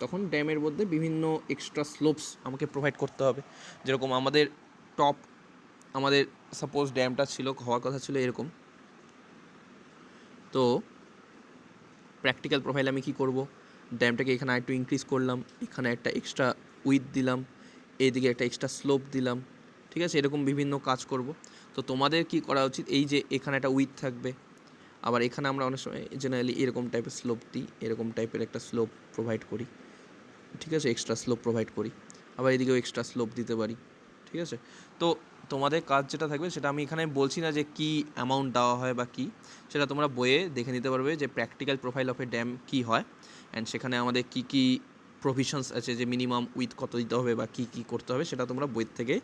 S2: তখন ড্যামের মধ্যে বিভিন্ন এক্সট্রা স্লোপস আমাকে প্রোভাইড করতে হবে, যেরকম আমাদের টপ আমাদের সাপোজ ড্যামটা ছিল হওয়ার কথা ছিল এরকম, তো প্র্যাকটিক্যাল প্রোফাইল আমি কী করব, ড্যামটাকে এখানে একটু ইনক্রিজ করলাম, এখানে একটা এক্সট্রা উইথ দিলাম, এইদিকে একটা এক্সট্রা স্লোপ দিলাম, ঠিক আছে, এরকম বিভিন্ন কাজ করব। তো তোমাদের কি করা উচিত, এই যে এখানে একটা উইথ থাকবে, আবার এখানে আমরা অনেক সময় জেনারেলি এরকম টাইপের স্লোপ দিই, এরকম টাইপের একটা স্লোপ প্রোভাইড করি, ঠিক আছে, এক্সট্রা স্লোপ প্রোভাইড করি, আবার এদিকেও এক্সট্রা স্লোপ দিতে পারি, ঠিক আছে। তো তোমাদের কাজ যেটা থাকবে সেটা আমি এখানে বলছি না যে কী অ্যামাউন্ট দেওয়া হয় বা কী, সেটা তোমরা বইয়ে দেখে নিতে পারবে যে practical profile of a dam কী হয়, অ্যান্ড সেখানে আমাদের কী কী প্রভিশনস আছে, যে মিনিমাম উইথ কত দিতে হবে বা কী কী করতে হবে, সেটা তোমরা বই থেকে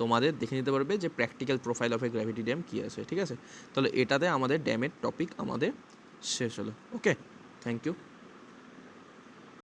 S2: তোমাদের দেখে নিতে পারবে যে practical profile of a gravity dam কী আছে, ঠিক আছে। তাহলে এটাতে আমাদের ড্যামের টপিক আমাদের শেষ হলো, ওকে, থ্যাংক ইউ।